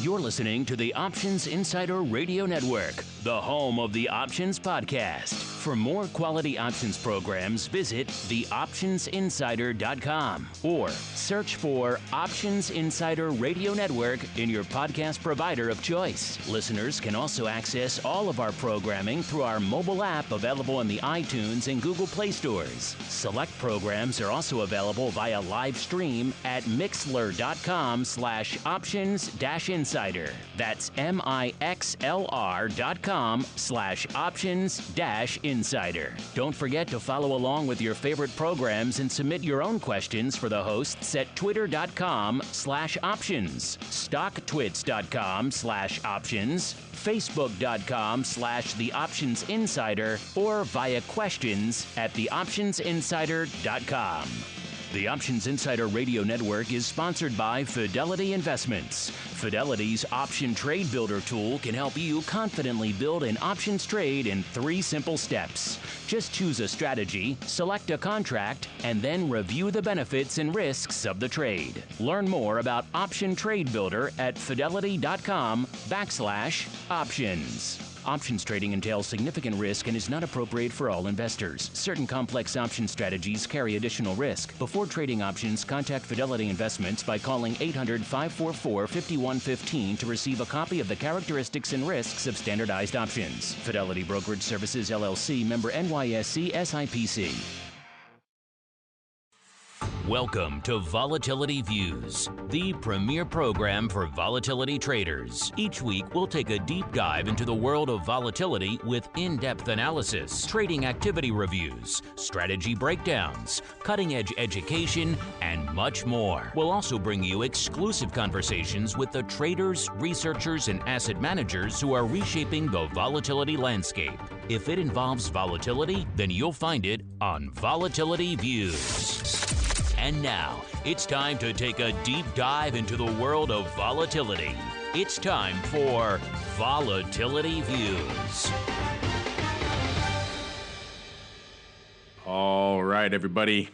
You're listening to the Options Insider Radio Network, the home of the Options Podcast. For more quality options programs, visit theoptionsinsider.com or search for Options Insider Radio Network in your podcast provider of choice. Listeners can also access all of our programming through our mobile app available in the iTunes and Google Play stores. Select programs are also available via live stream at mixlr.com/options-insider. That's mixlr.com/options-insider. Don't forget to follow along with your favorite programs and submit your own questions for the hosts at twitter.com/options, stocktwits.com/options, facebook.com/theoptionsinsider, or via questions at theoptionsinsider.com. The Options Insider Radio Network is sponsored by Fidelity Investments. Fidelity's Option Trade Builder tool can help you confidently build an options trade in 3 simple steps. Just choose a strategy, select a contract, and then review the benefits and risks of the trade. Learn more about Option Trade Builder at fidelity.com/options. Options trading entails significant risk and is not appropriate for all investors. Certain complex option strategies carry additional risk. Before trading options, contact Fidelity Investments by calling 800-544-5115 to receive a copy of the characteristics and risks of standardized options. Fidelity Brokerage Services, LLC, member NYSE SIPC. Welcome to Volatility Views, the premier program for volatility traders. Each week, we'll take a deep dive into the world of volatility with in-depth analysis, trading activity reviews, strategy breakdowns, cutting-edge education, and much more. We'll also bring you exclusive conversations with the traders, researchers, and asset managers who are reshaping the volatility landscape. If it involves volatility, then you'll find it on Volatility Views. And now, it's time to take a deep dive into the world of volatility. It's time for Volatility Views. All right, everybody.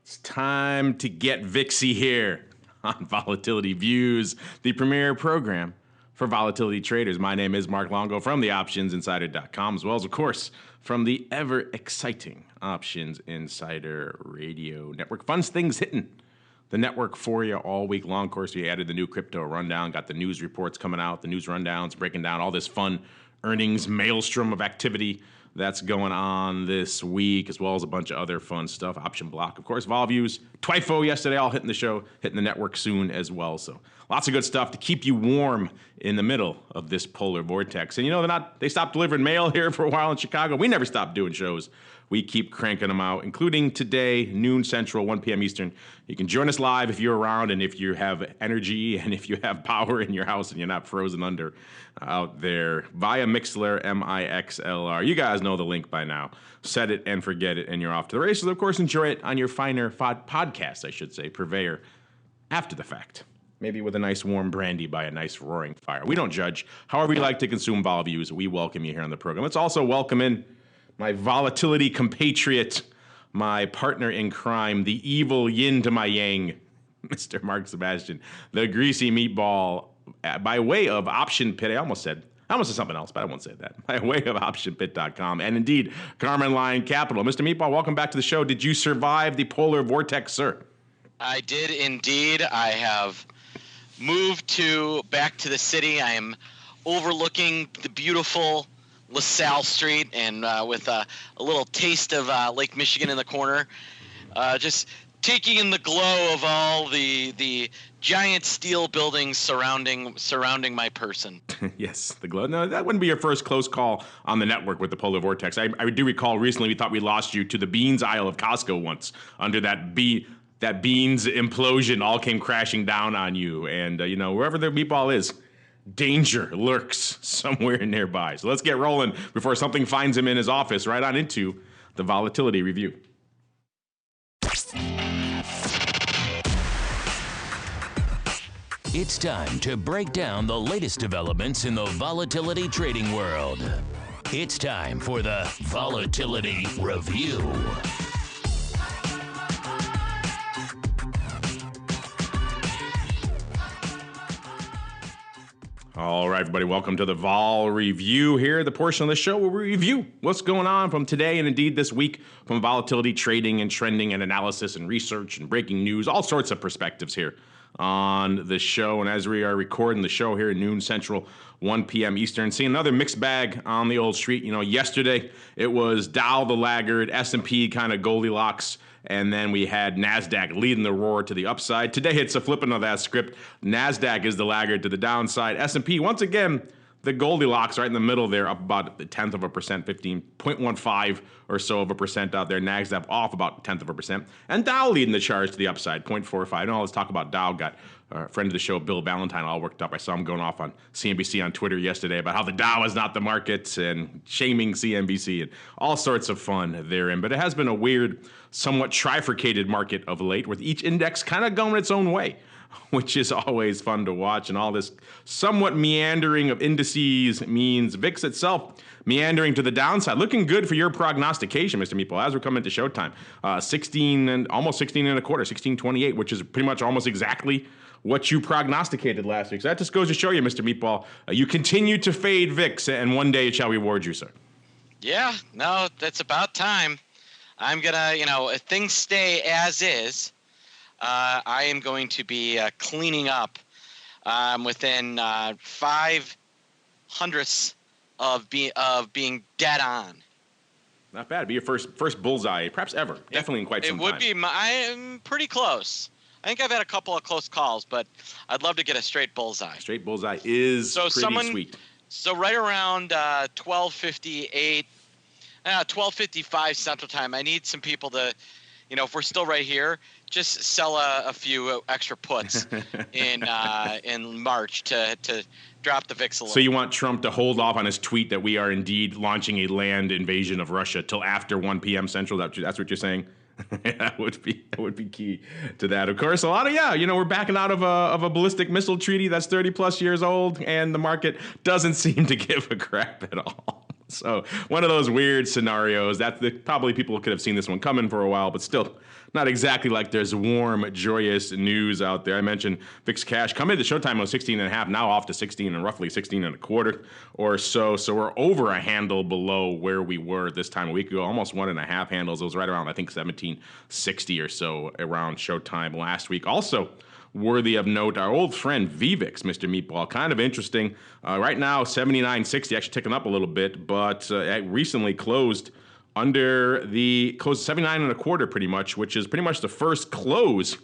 It's time to get VXXB here on Volatility Views, the premier program for volatility traders. My name is Mark Longo from theoptionsinsider.com, as well as, of course, from the ever-exciting Options Insider Radio Network. Fun things hitting the network for you all week long. Of course, we added the new crypto rundown, got the news reports coming out, the news rundowns, breaking down all this fun earnings maelstrom of activity that's going on this week, as well as a bunch of other fun stuff. Option Block, of course, Vol Views, TWIFO yesterday, all hitting the show, hitting the network soon as well. So lots of good stuff to keep you warm in the middle of this polar vortex. And you know, they stopped delivering mail here for a while in Chicago. We never stopped doing shows. We keep cranking them out, including today, noon Central, 1 p.m. Eastern. You can join us live if you're around and if you have energy and if you have power in your house and you're not frozen under out there via Mixlr, MIXLR. You guys know the link by now. Set it and forget it, and you're off to the races. Of course, enjoy it on your finer podcast, I should say, purveyor, after the fact. Maybe with a nice warm brandy by a nice roaring fire. We don't judge. However you like to consume Vol Views, we welcome you here on the program. Let's also welcome in my volatility compatriot, my partner in crime, the evil yin to my yang, Mr. Mark Sebastian, the greasy meatball, by way of Option Pit. I almost said something else, but I won't say that. By way of OptionPit.com and indeed Carmen Line Capital. Mr. Meatball, welcome back to the show. Did you survive the polar vortex, sir? I did indeed. I have moved back to the city. I am overlooking the beautiful LaSalle Street and with a little taste of Lake Michigan in the corner. Just taking in the glow of all the giant steel buildings surrounding my person. Yes, the glow. No, that wouldn't be your first close call on the network with the polar vortex. I do recall recently we thought we lost you to the beans aisle of Costco once under that beans implosion all came crashing down on you. And, wherever the meatball is, danger lurks somewhere nearby. So let's get rolling before something finds him in his office. Right on into the volatility review. It's time to break down the latest developments in the volatility trading world. It's time for the Volatility Review. All right, everybody, welcome to the Vol Review here, the portion of the show where we review what's going on from today and indeed this week from volatility, trading, and trending, and analysis, and research, and breaking news, all sorts of perspectives here on the show. And as we are recording the show here at noon Central, 1 p.m. Eastern, seeing another mixed bag on the old street. You know, yesterday it was Dow the laggard, S&P kind of Goldilocks, and then we had NASDAQ leading the roar to the upside. Today it's a flipping of that script. NASDAQ is the laggard to the downside. S&P, once again, the Goldilocks right in the middle there, up about a tenth of a percent, 15.15 or so of a percent out there. NASDAQ off about a tenth of a percent. And Dow leading the charge to the upside, 0.45. I know let's talk about Dow. Got a friend of the show, Bill Valentine, all worked up. I saw him going off on CNBC on Twitter yesterday about how the Dow is not the market and shaming CNBC and all sorts of fun therein. But it has been a weird, somewhat trifurcated market of late with each index kind of going its own way, which is always fun to watch. And all this somewhat meandering of indices means VIX itself meandering to the downside. Looking good for your prognostication, Mr. Meeple, as we're coming to showtime. 16 and almost 16 and a quarter, 16.28, which is pretty much almost exactly what you prognosticated last week. So that just goes to show you, Mr. Meatball, you continue to fade VIX, and one day it shall reward you, sir. Yeah, no, that's about time. I'm going to, if things stay as is, I am going to be cleaning up within 5 hundredths of being dead on. Not bad. Be your first bullseye, perhaps ever. Definitely in quite some time. It would be. I'm pretty close. I think I've had a couple of close calls, but I'd love to get a straight bullseye. Straight bullseye is pretty sweet. So right around 12:58, 12:55 Central Time, I need some people to, if we're still right here, just sell a few extra puts in March to drop the VIX a little. So you want Trump to hold off on his tweet that we are indeed launching a land invasion of Russia till after 1 p.m. Central? That's what you're saying? That would be key to that. Of course, a lot of we're backing out of a ballistic missile treaty that's 30 plus years old, and the market doesn't seem to give a crap at all. So one of those weird scenarios that probably people could have seen this one coming for a while, but still not exactly like there's warm, joyous news out there. I mentioned VIX cash coming into Showtime was 16.5, now off to 16 and roughly 16 and a quarter or so. So we're over a handle below where we were this time a week ago, almost 1.5 handles. It was right around, I think, 1760 or so around Showtime last week. Also worthy of note, our old friend VVIX, Mr. Meatball, kind of interesting. Right now, 79.60, actually ticking up a little bit, but it recently closed 79 and a quarter pretty much, which is pretty much the first close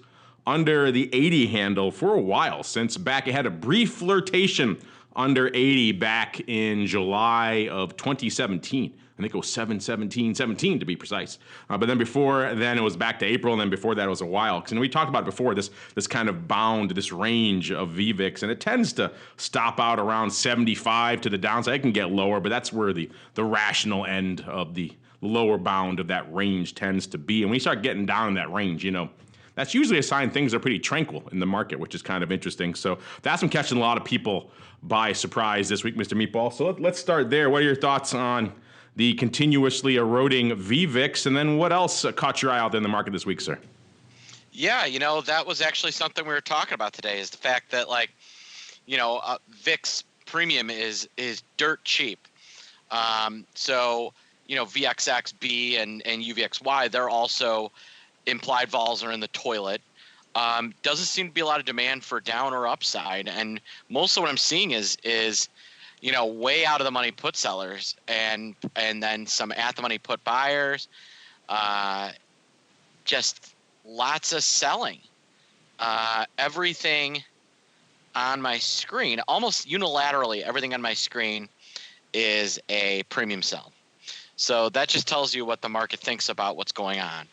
under the 80 handle for a while, since back it had a brief flirtation under 80 back in July of 2017. I think it was 17 to be precise. But then before then it was back to April, and then before that it was a while. Because we talked about it before, this kind of bound, this range of VVIX, and it tends to stop out around 75 to the downside. It can get lower, but that's where the rational end of the lower bound of that range tends to be. And when you start getting down in that range, that's usually a sign things are pretty tranquil in the market, which is kind of interesting. So that's been catching a lot of people by surprise this week, Mr. Meatball. So let's start there. What are your thoughts on the continuously eroding VVIX, and then what else caught your eye out there in the market this week, sir? Yeah, that was actually something we were talking about today, is the fact that VIX premium is dirt cheap. So VXXB and UVXY, they're also implied vols are in the toilet. Doesn't seem to be a lot of demand for down or upside, and most of what I'm seeing is way out of the money put sellers and then some at the money put buyers. Just lots of selling. Everything on my screen, almost unilaterally, everything on my screen is a premium sell. So that just tells you what the market thinks about what's going on.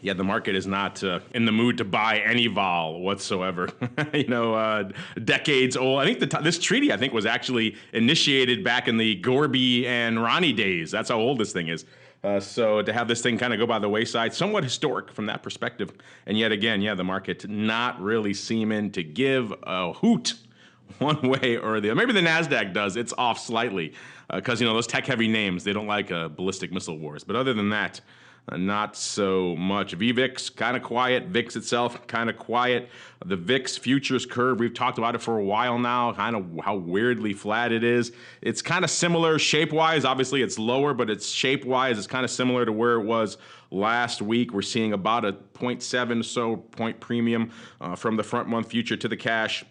Yeah, the market is not in the mood to buy any vol whatsoever. Decades old. I think this treaty, was actually initiated back in the Gorby and Ronnie days. That's how old this thing is. So to have this thing kind of go by the wayside, somewhat historic from that perspective. And yet again, the market not really seeming to give a hoot one way or the other. Maybe the NASDAQ does. It's off slightly because, those tech-heavy names, they don't like ballistic missile wars. But other than that, not so much. VVIX, kind of quiet. VIX itself, kind of quiet. The VIX futures curve, we've talked about it for a while now, kind of how weirdly flat it is. It's kind of similar shape-wise. Obviously, it's lower, but it's shape-wise. It's kind of similar to where it was last week. We're seeing about a 0.7 or so point premium from the front month future to the cash,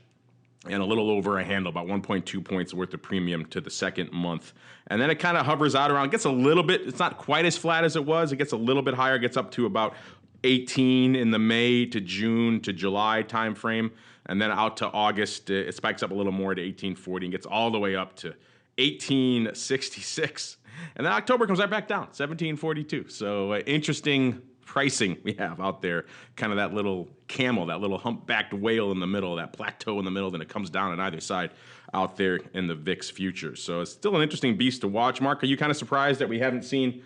and a little over a handle, about 1.2 points worth of premium to the second month. And then it kind of hovers out around, gets a little bit, it's not quite as flat as it was. It gets a little bit higher, gets up to about 18 in the May to June to July timeframe. And then out to August, it spikes up a little more to 1840 and gets all the way up to 1866. And then October comes right back down, 1742. So interesting pricing we have out there, kind of that little camel, that little humpbacked whale in the middle, that plateau in the middle, then it comes down on either side out there in the VIX futures. So it's still an interesting beast to watch. Mark, are you kind of surprised that we haven't seen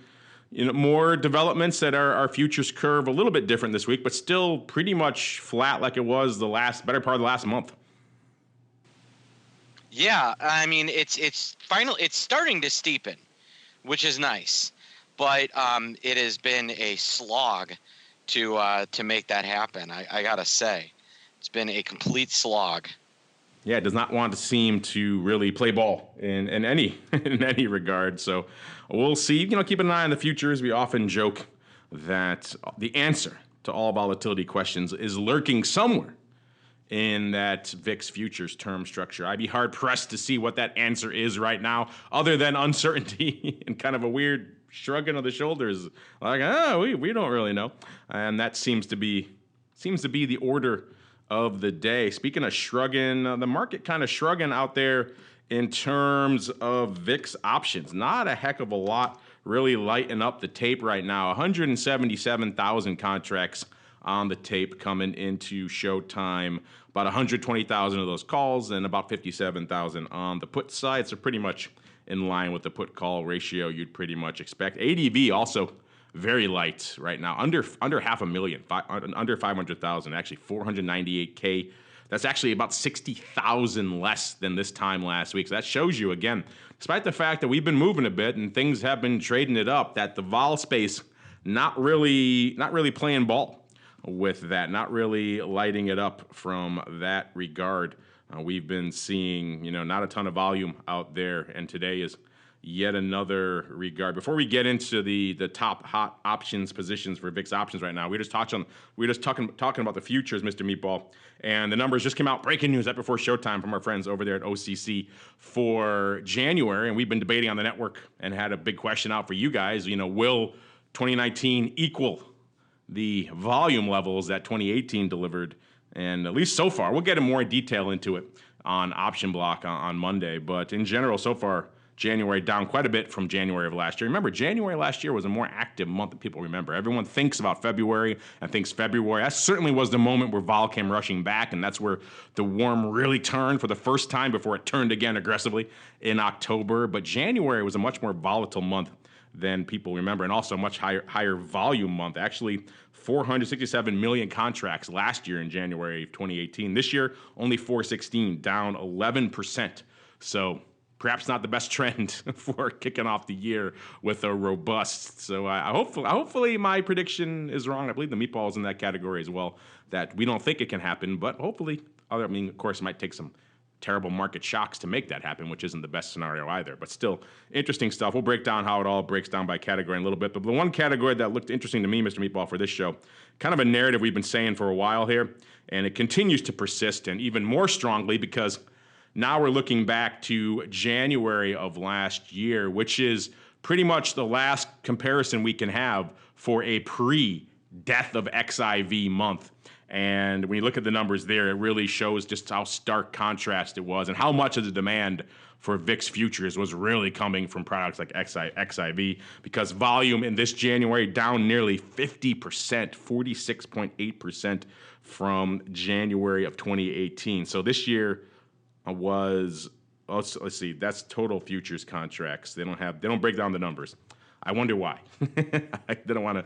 more developments, that our futures curve a little bit different this week, but still pretty much flat like it was the better part of the last month? Yeah, I mean, it's starting to steepen, which is nice. But it has been a slog to make that happen. I gotta say, it's been a complete slog. Yeah, it does not want to seem to really play ball in any in any regard. So we'll see. Keep an eye on the futures. We often joke that the answer to all volatility questions is lurking somewhere in that VIX futures term structure. I'd be hard pressed to see what that answer is right now, other than uncertainty and kind of a weird shrugging of the shoulders, like, we don't really know. And that seems to be the order of the day. Speaking of shrugging, the market kind of shrugging out there in terms of VIX options. Not a heck of a lot really lighting up the tape right now. 177,000 contracts on the tape coming into showtime. About 120,000 of those calls and about 57,000 on the put side. So pretty much in line with the put-call ratio you'd pretty much expect. ADV also very light right now, under 500,000, under 500,000, actually 498K. That's actually about 60,000 less than this time last week. So that shows you, again, despite the fact that we've been moving a bit and things have been trading it up, that the vol space not really playing ball with that, not really lighting it up from that regard. We've been seeing, not a ton of volume out there, and today is yet another regard. Before we get into the top hot options positions for VIX options right now, we were just talking about the futures, Mr. Meatball, and the numbers just came out. Breaking news right before showtime from our friends over there at OCC for January, and we've been debating on the network and had a big question out for you guys. Will 2019 equal the volume levels that 2018 delivered? And at least so far, we'll get in more detail into it on Option Block on Monday. But in general, so far, January down quite a bit from January of last year. Remember, January last year was a more active month than people remember. Everyone thinks about February and thinks February. That certainly was the moment where vol came rushing back, and that's where the warm really turned for the first time before it turned again aggressively in October. But January was a much more volatile month than people remember, and also a much higher volume month. Actually, 467 million contracts last year in January of 2018. This year, only 416, down 11%. So perhaps not the best trend for kicking off the year with a robust. So hopefully my prediction is wrong. I believe the meatball is in that category as well, that we don't think it can happen, but hopefully, of course, it might take some terrible market shocks to make that happen, which isn't the best scenario either. But still, interesting stuff. We'll break down how it all breaks down by category in a little bit. But the one category that looked interesting to me, Mr. Meatball, for this show, kind of a narrative we've been saying for a while here, and it continues to persist, and even more strongly because now we're looking back to January of last year, which is pretty much the last comparison we can have for a pre-death of XIV month. And when you look at the numbers there, it really shows just how stark contrast it was and how much of the demand for VIX futures was really coming from products like XIV, because volume in this January down nearly 50%, 46.8% from January of 2018. So this year was, let's see, that's total futures contracts. They don't break down the numbers. I wonder why. They don't want to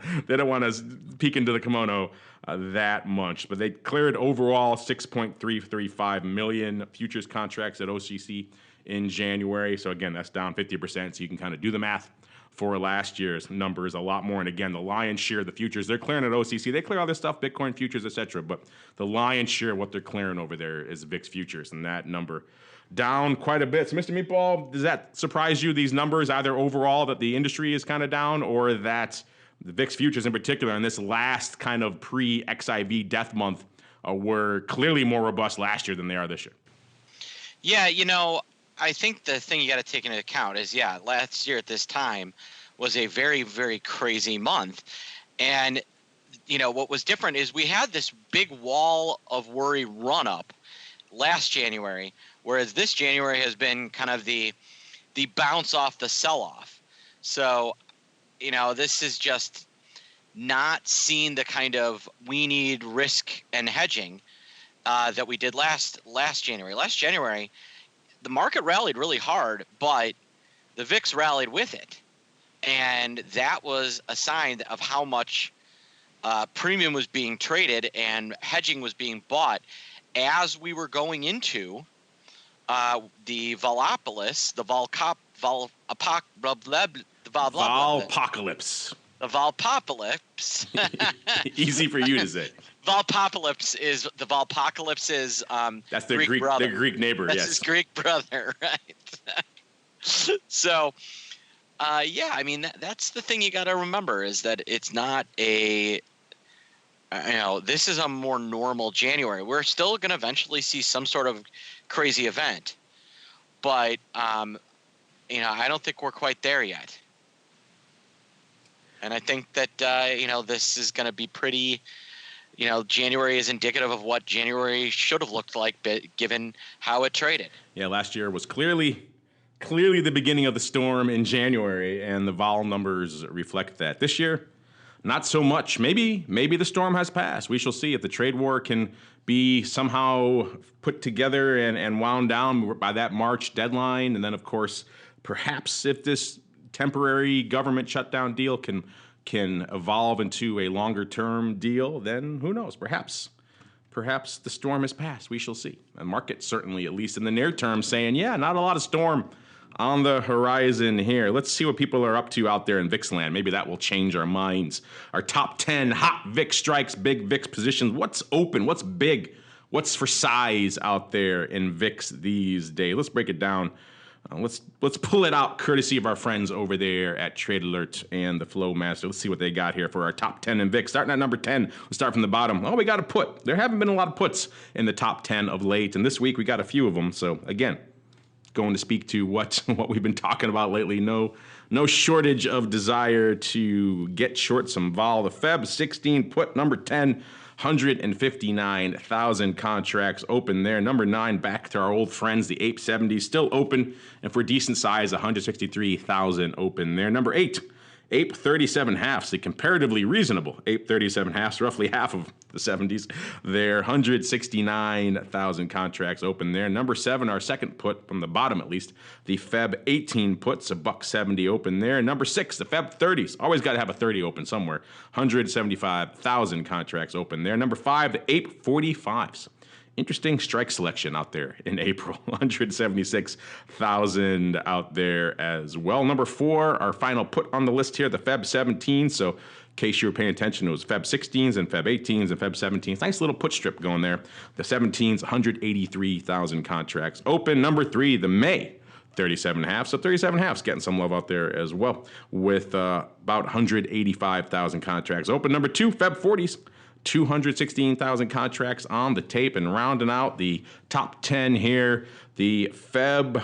peek into the kimono that much. But they cleared overall 6.335 million futures contracts at OCC in January. So again, that's down 50%. So you can kind of do the math for last year's numbers a lot more. And again, the lion's share of the futures, they're clearing at OCC. They clear all this stuff, Bitcoin futures, etc. But the lion's share of what they're clearing over there is VIX futures, and that number down quite a bit. So, Mr. Meatball, does that surprise you, these numbers, either overall that the industry is kind of down, or that the VIX futures in particular in this last kind of pre-XIV death month were clearly more robust last year than they are this year? Yeah, I think the thing you got to take into account is, last year at this time was a very, very crazy month. And, what was different is we had this big wall of worry run up last January, whereas this January has been kind of the bounce off the sell-off. So, this is just not seeing the kind of we need risk and hedging that we did last January. Last January, the market rallied really hard, but the VIX rallied with it. And that was a sign of how much premium was being traded and hedging was being bought as we were going into the Volapolis, the Valpocalypse. The Valpocalypse. Easy for you to say. Valpocalypse is that's their Greek brother. Their Greek neighbor. That's yes, his Greek brother, right? So, that's the thing you got to remember is that it's not this is a more normal January. We're still going to eventually see some sort of crazy event, but I don't think we're quite there yet. And I think that this is going to be pretty. January is indicative of what January should have looked like, given how it traded. Yeah, last year was clearly the beginning of the storm in January, and the vol numbers reflect that. This year, not so much. Maybe the storm has passed. We shall see if the trade war can be somehow put together and wound down by that March deadline. And then, of course, perhaps if this temporary government shutdown deal can evolve into a longer-term deal, then who knows? Perhaps the storm has passed. We shall see. The market certainly, at least in the near term, saying, not a lot of storm on the horizon here. Let's see what people are up to out there in VIX land. Maybe that will change our minds. Our top 10 hot VIX strikes, big VIX positions. What's open? What's big? What's for size out there in VIX these days? Let's break it down. Let's pull it out courtesy of our friends over there at Trade Alert and the Flow Master. Let's see what they got here for our top 10 in VIX. Starting at number 10, let's start from the bottom. Oh, we got a put. There haven't been a lot of puts in the top 10 of late, and this week we got a few of them. So again, going to speak to what we've been talking about lately. No shortage of desire to get short some vol. The Feb 16 put number 10. 159,000 contracts open there. Number 9, back to our old friends, the Ape 70, still open, and for decent size, 163,000 open there. Number 8, Ape 37 halves, the comparatively reasonable Ape 37 halves, roughly half of the 70s. There, 169,000 contracts open there. Number 7, our second put from the bottom at least, the Feb 18 puts, $170 open there. Number 6, the Feb 30s, always got to have a 30 open somewhere. 175,000 contracts open there. Number 5, the Ape 45s. Interesting strike selection out there in April. 176,000 out there as well. Number 4, our final put on the list here, the Feb 17. So in case you were paying attention, it was Feb 16s and Feb 18s and Feb 17s. Nice little put strip going there. The 17s, 183,000 contracts open. Number 3, the May 37 halves. So 37 halves getting some love out there as well with about 185,000 contracts open. Number 2, Feb 40s. 216,000 contracts on the tape, and rounding out the top 10 here, the Feb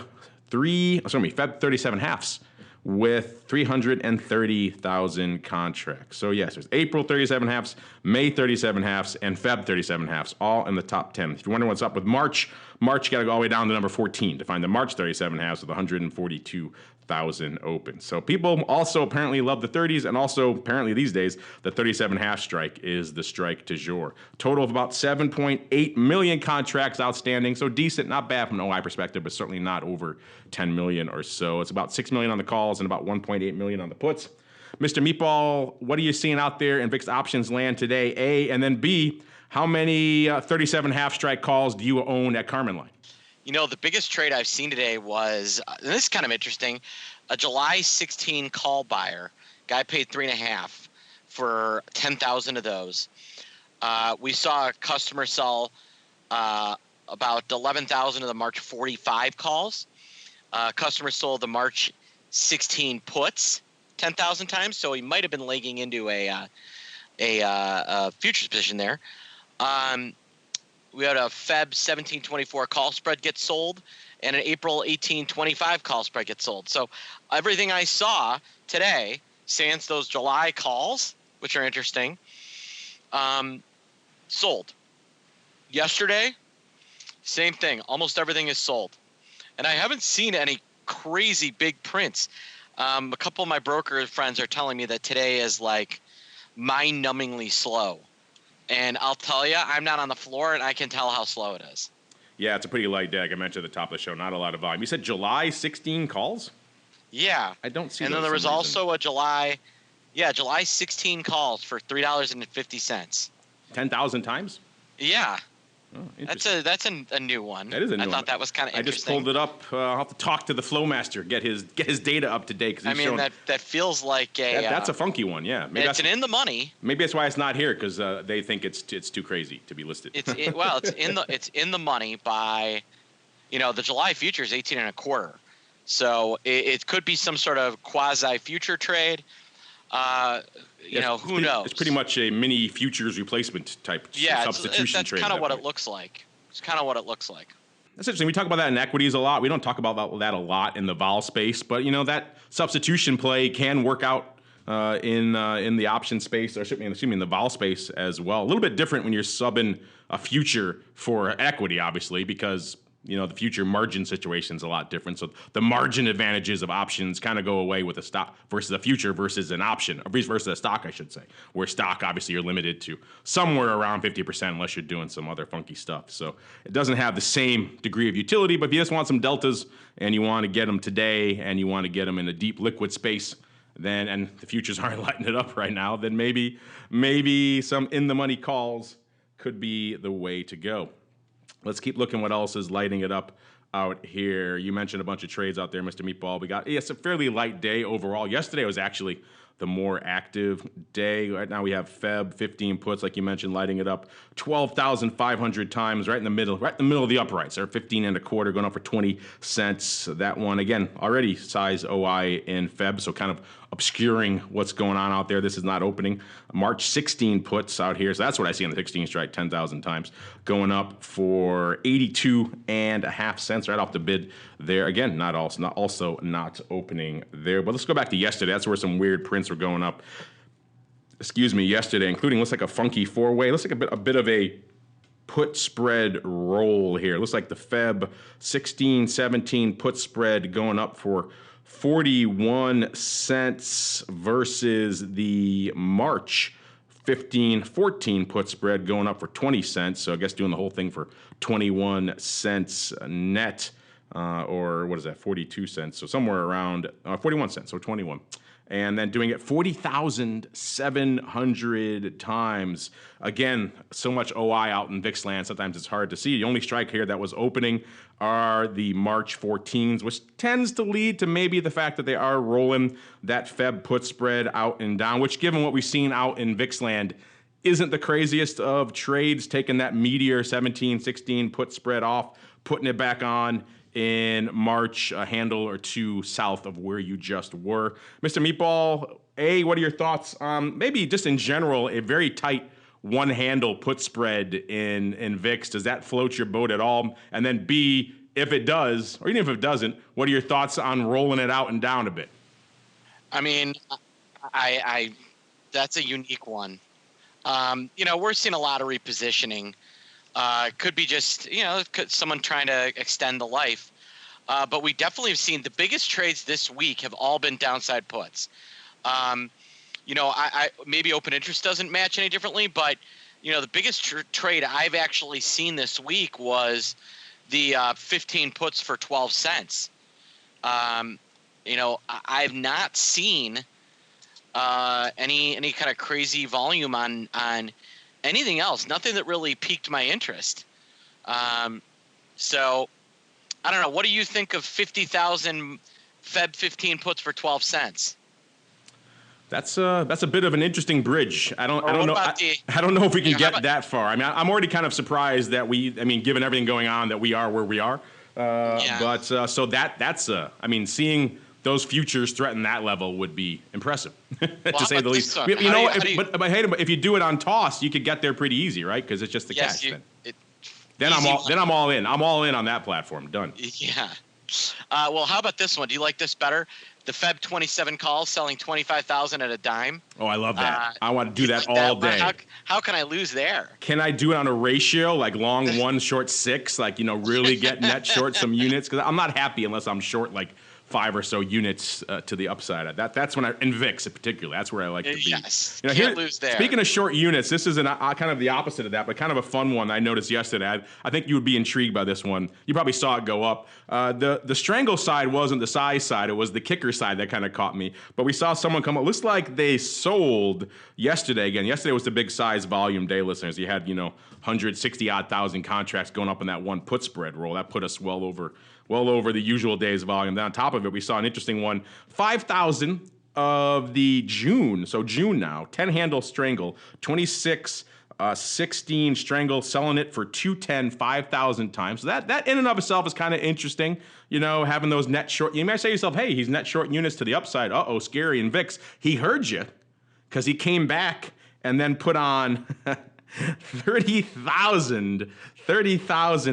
37 halves with 330,000 contracts. So yes, there's April 37 halves, May 37 halves, and Feb 37 halves, all in the top 10. If you're wondering what's up with March, you got to go all the way down to number 14 to find the March 37 halves with 142,000 open. So people also apparently love the 30s, and also apparently these days, the 37 half strike is the strike du jour. Total of about 7.8 million contracts outstanding. So decent, not bad from an OI perspective, but certainly not over 10 million or so. It's about 6 million on the calls and about 1.8 million on the puts. Mr. Meatball, what are you seeing out there in VIX options land today? A, and then B, how many 37 half strike calls do you own at Carmen Line? The biggest trade I've seen today was, and this is kind of interesting, a July 16 call buyer. Guy paid 3.5 for 10,000 of those. We saw a customer sell about 11,000 of the March 45 calls. Customer sold the March 16 puts 10,000 times, so he might have been legging into a futures position there. We had a Feb 1724 call spread get sold, and an April 1825 call spread get sold. So everything I saw today, sans those July calls, which are interesting, sold. Yesterday, same thing. Almost everything is sold. And I haven't seen any crazy big prints. A couple of my broker friends are telling me that today is like mind-numbingly slow. And I'll tell you, I'm not on the floor, and I can tell how slow it is. Yeah, it's a pretty light day. Like I mentioned at the top of the show, not a lot of volume. You said July 16 calls? Yeah. I don't see. And then there was also a July 16 calls for $3.50. 10,000 times? Yeah. Oh, That's a new one. That is a new one. I thought that was kind of interesting. I just pulled it up. I'll have to talk to the Flowmaster, get his data up to date. That feels like that's a funky one. Yeah, maybe it's in the money. Maybe that's why it's not here, because they think it's too crazy to be listed. It's in the money by, the July future is 18.25. So it could be some sort of quasi future trade. Who knows? It's pretty much a mini futures replacement type substitution trade. That's kind of what it looks like. It's kind of what it looks like. That's interesting. We talk about that in equities a lot. We don't talk about that a lot in the vol space, but that substitution play can work out in the option space, or in the vol space as well. A little bit different when you're subbing a future for equity, obviously, because the future margin situation is a lot different. So the margin advantages of options kind of go away with a stock versus a future versus an option, or versus a stock, I should say. Where stock, obviously, you're limited to somewhere around 50% unless you're doing some other funky stuff. So it doesn't have the same degree of utility, but if you just want some deltas and you want to get them today and you want to get them in a deep liquid space, then, and the futures aren't lighting it up right now, then maybe some in-the-money calls could be the way to go. Let's keep looking what else is lighting it up out here. You mentioned a bunch of trades out there, Mr. Meatball. It's a fairly light day overall. Yesterday was actually the more active day. Right now we have Feb 15 puts, like you mentioned, lighting it up 12,500 times, right in the middle of the uprights. They're 15.25, going up for 20 cents. That one, again, already size OI in Feb, so kind of obscuring what's going on out there. This is not opening. March 16 puts out here, so that's what I see on the 16 strike, 10,000 times, going up for 82.5 cents right off the bid there. Again, not opening there. But let's go back to yesterday. That's where some weird prints were going up. Yesterday, including looks like a funky four-way. Looks like a bit of a put spread roll here. Looks like the Feb 16-17 put spread going up for 41 cents versus the March 15-14 put spread going up for 20 cents. So I guess doing the whole thing for 21 cents net, or what is that, 42 cents. So somewhere around 41 cents, so 21. And then doing it 40,700 times. Again, so much OI out in VIX land, sometimes it's hard to see. The only strike here that was opening are the March 14s, which tends to lead to maybe the fact that they are rolling that Feb put spread out and down, which, given what we've seen out in VIX land, isn't the craziest of trades, taking that meteor 17-16 put spread off, putting it back on in March, a handle or two south of where you just were. Mr. Meatball, A, what are your thoughts on maybe just in general a very tight one handle put spread in VIX? Does that float your boat at all? And then B, if it does, or even if it doesn't, what are your thoughts on rolling it out and down a bit? I mean, I that's a unique one. We're seeing a lot of repositioning. Could be just, someone trying to extend the life. But we definitely have seen the biggest trades this week have all been downside puts. I maybe open interest doesn't match any differently, but, the biggest trade I've actually seen this week was the 15 puts for 12 cents. I've not seen any kind of crazy volume on anything else, nothing that really piqued my interest. So I don't know. What do you think of 50,000 Feb 15 puts for 12 cents? That's a bit of an interesting bridge. I don't know. I don't know if we can get that far. I mean, I'm already kind of surprised that given everything going on, that we are where we are. But so that's I mean, seeing those futures threaten that level would be impressive, to say the least. But if you do it on toss, you could get there pretty easy, right? Because it's just the cash. Then I'm all in. I'm all in on that platform. Done. Yeah. Well, how about this one? Do you like this better? The Feb 27 calls selling 25,000 at a dime. Oh, I love that. I want to do that all day. How can I lose there? Can I do it on a ratio, like long 1, short 6, like, really get net short some units? Because I'm not happy unless I'm short like 5 or so units to the upside. That's when in VIX in particular, that's where I like to be. Yes, can't lose there. Speaking of short units, this is kind of the opposite of that, but kind of a fun one I noticed yesterday. I think you would be intrigued by this one. You probably saw it go up. The strangle side wasn't the size side; it was the kicker side that kind of caught me. But we saw someone come up. Looks like they sold yesterday again. Yesterday was the big size volume day, listeners. You had 160-odd thousand contracts going up in that one put spread roll. That put us well over the usual day's volume. Then on top of it, we saw an interesting one. 5,000 of the June, so June now, 10-handle strangle, 26, 16 strangle, selling it for 210, 5,000 times. So that in and of itself is kind of interesting, having those net short. You might say to yourself, hey, he's net short units to the upside. Uh-oh, scary. And VIX, he heard you because he came back and then put on 30,000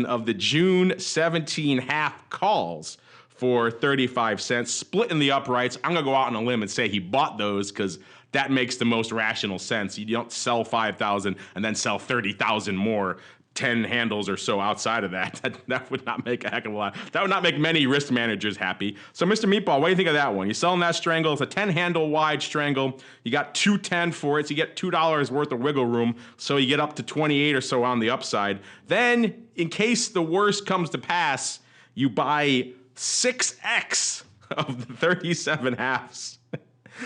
of the June 17 half calls for 35 cents, splitting the uprights. I'm going to go out on a limb and say he bought those because that makes the most rational sense. You don't sell 5,000 and then sell 30,000 more 10 handles or so outside of that. That would not make a heck of a lot. That would not make many risk managers happy. So, Mr. Meatball, what do you think of that one? You're selling that strangle. It's a 10-handle wide strangle. You got $2.10 for it. So you get $2 worth of wiggle room. So you get up to 28 or so on the upside. Then, in case the worst comes to pass, you buy 6x of the 37 halves.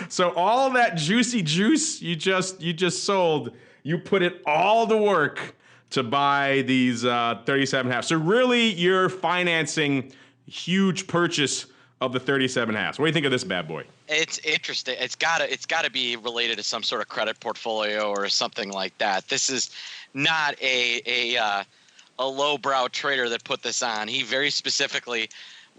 So all that juicy juice you just sold, you put it all to work to buy these 37 halves. So really, you're financing huge purchase of the 37 halves. What do you think of this bad boy? It's interesting. It's gotta be related to some sort of credit portfolio or something like that. This is not a lowbrow trader that put this on. He very specifically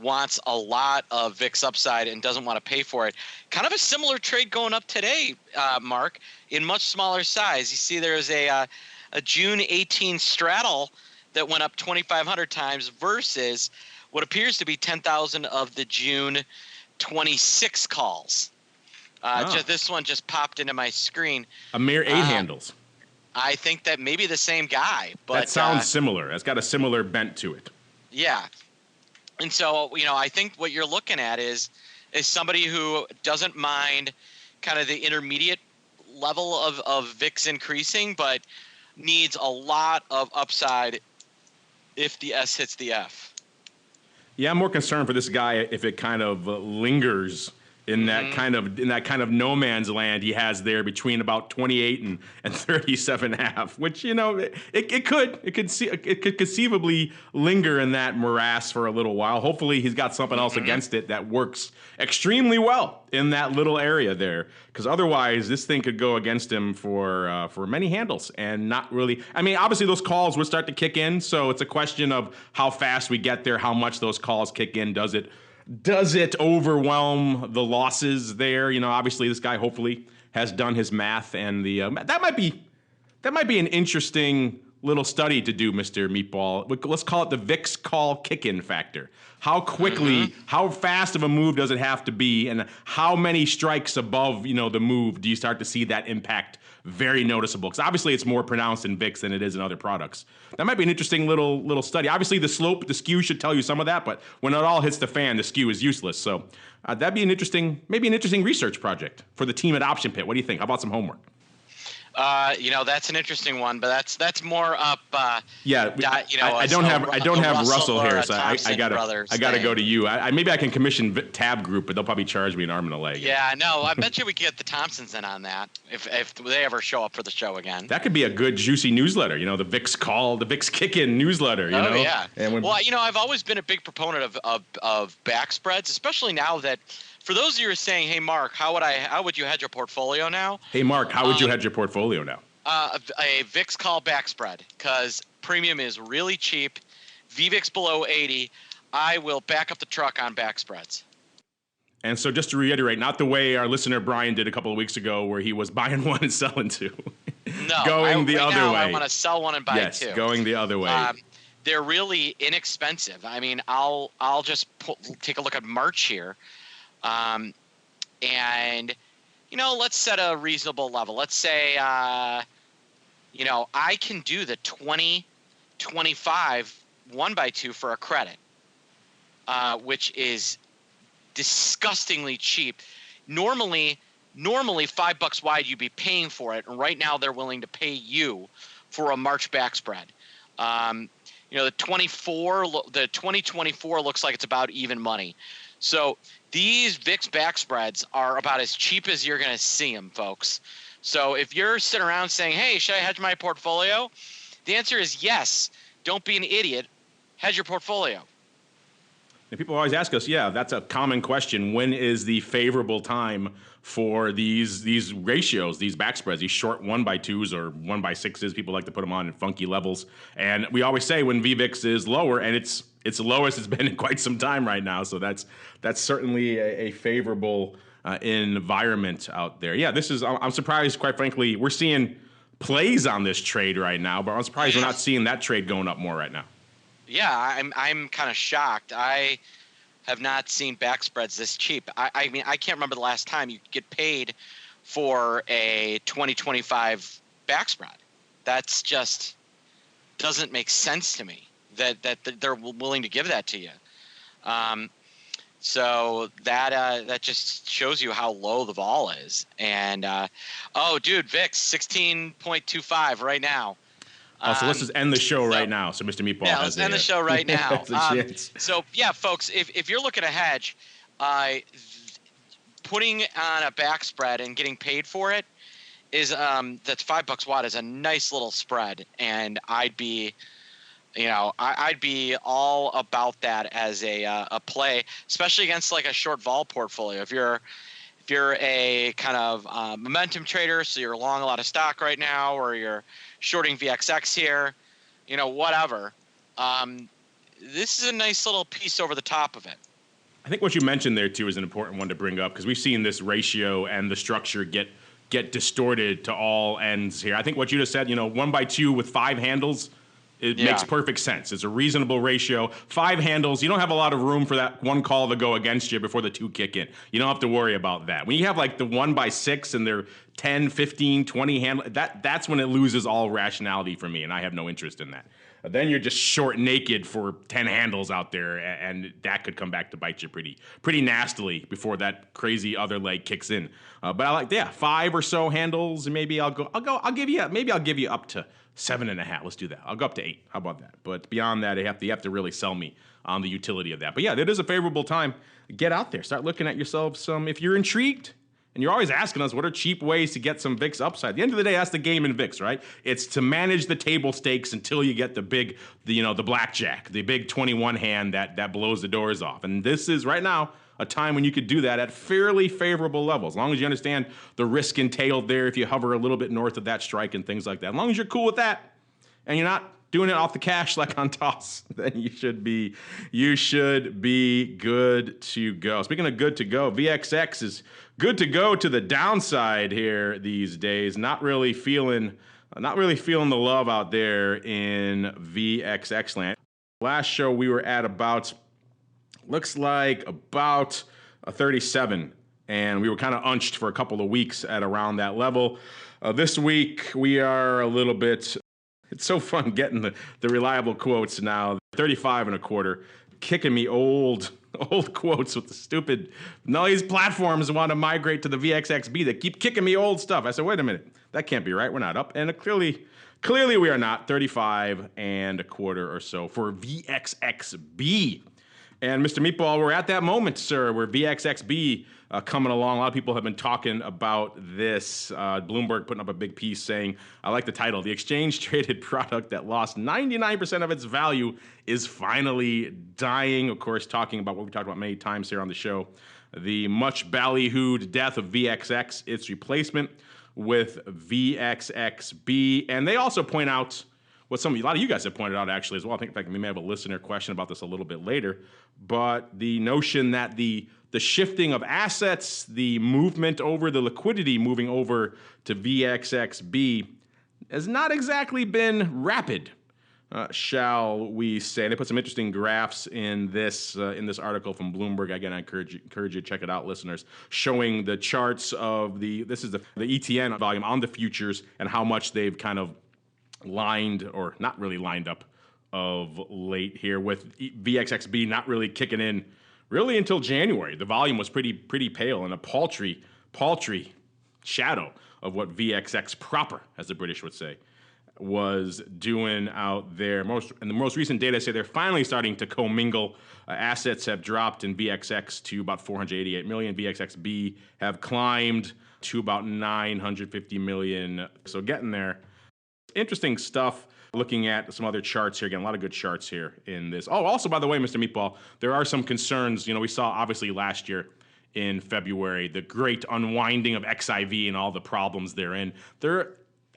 wants a lot of VIX upside and doesn't want to pay for it. Kind of a similar trade going up today, Mark, in much smaller size. You see there's a June 18 straddle that went up 2,500 times versus what appears to be 10,000 of the June 26 calls. This one just popped into my screen. A mere 8 handles. I think that maybe the same guy. But that sounds similar. That's got a similar bent to it. Yeah. And so, I think what you're looking at is somebody who doesn't mind kind of the intermediate level of VIX increasing, but needs a lot of upside if the S hits the F. Yeah, I'm more concerned for this guy if it kind of lingers in that kind of no man's land he has there between about 28 and 37.5, which it could conceivably linger in that morass for a little while. Hopefully he's got something else against it that works extremely well in that little area there, because otherwise this thing could go against him for many handles and not really. I mean, obviously those calls would start to kick in, so it's a question of how fast we get there, how much those calls kick in. Does it overwhelm the losses there? Obviously this guy hopefully has done his math, and that might be an interesting little study to do, Mr. Meatball. Let's call it the VIX call kick-in factor. How quickly, how fast of a move does it have to be, and how many strikes above the move do you start to see that impact very noticeable? Because obviously it's more pronounced in VIX than it is in other products. That might be an interesting little study. Obviously the skew should tell you some of that, but when it all hits the fan, the skew is useless. So that'd be maybe an interesting research project for the team at Option Pit. What do you think? How about some homework? That's an interesting one, but that's more up. Yeah, I don't have Russell here, so I gotta go to you. Maybe I can commission Tab Group, but they'll probably charge me an arm and a leg. Yeah, no, I bet you we could get the Thompsons in on that if they ever show up for the show again. That could be a good juicy newsletter. The VIX call, the VIX kick-in newsletter. Oh yeah. I've always been a big proponent of back spreads, especially now that. For those of you who are saying, "Hey, Mark, how would you hedge your portfolio now?" Hey, Mark, how would you hedge your portfolio now? A VIX call back spread, because premium is really cheap. VVIX below 80, I will back up the truck on back spreads. And so, just to reiterate, not the way our listener Brian did a couple of weeks ago, where he was buying one and selling two. No, going the other way. I want to sell one and buy two. Yes, going the other way. They're really inexpensive. I mean, I'll just take a look at March here. And let's set a reasonable level. Let's say, I can do the 20-25 1x2 for a credit, which is disgustingly cheap. Normally $5 wide, you'd be paying for it. And right now they're willing to pay you for a March back spread. The 2024 looks like it's about even money. So these VIX back spreads are about as cheap as you're going to see them, folks. So if you're sitting around saying, "Hey, should I hedge my portfolio?" The answer is yes. Don't be an idiot. Hedge your portfolio. And people always ask us, that's a common question. When is the favorable time for these ratios, these back spreads, these short 1x2s or 1x6s? People like to put them on in funky levels. And we always say when VVIX is lower, and it's the lowest it's been in quite some time right now. So that's certainly a favorable environment out there. Yeah, I'm surprised, quite frankly. We're seeing plays on this trade right now, but I'm surprised we're not seeing that trade going up more right now. Yeah, I'm kind of shocked. I have not seen back spreads this cheap. I mean, I can't remember the last time you could get paid for a 20-25 back spread. That's just doesn't make sense to me that they're willing to give that to you. So that just shows you how low the vol is. And VIX 16.25 right now. So let's just end the show right now. So Mr. Meatball let's end the show right now. Chance. So folks, if you're looking to hedge, putting on a back spread and getting paid for it is that's $5 wide is a nice little spread, and I'd be all about that as a play, especially against like a short vol portfolio. If you're a kind of momentum trader, so you're long a lot of stock right now, or you're shorting VXX here, whatever. This is a nice little piece over the top of it. I think what you mentioned there too is an important one to bring up, because we've seen this ratio and the structure get distorted to all ends here. I think what you just said, 1x2 with 5 handles, it makes perfect sense. It's a reasonable ratio. 5 handles, you don't have a lot of room for that one call to go against you before the 2 kick in. You don't have to worry about that. When you have like the 1x6 and they're 10, 15, 20 handle, that's when it loses all rationality for me, and I have no interest in that. Then you're just short naked for 10 handles out there, and that could come back to bite you pretty nastily before that crazy other leg kicks in. But I like 5 or so handles, and maybe I'll give you up to 7.5. Let's do that. I'll go up to 8. How about that? But beyond that, you have to really sell me on the utility of that. But yeah, that is a favorable time. Get out there. Start looking at yourself some. If you're intrigued, and you're always asking us what are cheap ways to get some VIX upside. At the end of the day, that's the game in VIX, right? It's to manage the table stakes until you get the blackjack, the big 21 hand that blows the doors off. And this is right now a time when you could do that at fairly favorable levels, as long as you understand the risk entailed there if you hover a little bit north of that strike and things like that. As long as you're cool with that and you're not doing it off the cash like on toss, then you should be good to go. Speaking of good to go, VXX is good to go to the downside here these days. Not really feeling the love out there in VXX land. Last show we were at about a 37, and we were kind of unched for a couple of weeks at around that level. This week we are a little bit. It's so fun getting the reliable quotes now. 35 and a quarter, kicking me old old quotes with the stupid, no, these platforms want to migrate to the VXXB. They keep kicking me old stuff. I said, wait a minute, that can't be right. We're not up. And clearly we are not. 35 and a quarter or so for VXXB. And Mr. Meatball, we're at that moment, sir, where VXXB coming along. A lot of people have been talking about this. Bloomberg putting up a big piece saying, I like the title, the exchange-traded product that lost 99% of its value is finally dying. Of course, talking about what we talked about many times here on the show, the much ballyhooed death of VXX, its replacement with VXXB. And they also point out what a lot of you guys have pointed out actually as well. I think in fact we may have a listener question about this a little bit later, but the notion that the shifting of assets, the movement over, the liquidity moving over to VXXB has not exactly been rapid, shall we say. They put some interesting graphs in this article from Bloomberg. Again, I encourage you to check it out, listeners, showing the charts of this is the ETN volume on the futures and how much they've kind of lined, or not really lined up of late here, with VXXB not really kicking in really until January. The volume was pretty pale and a paltry shadow of what VXX proper, as the British would say, was doing out there. In the most recent data say they're finally starting to commingle. Assets have dropped in VXX to about 488 million. VXXB have climbed to about 950 million. So getting there. Interesting stuff. Looking at some other charts here. Again, a lot of good charts here in this. Oh, also, by the way, Mr. Meatball, there are some concerns. We saw obviously last year in February the great unwinding of XIV and all the problems therein.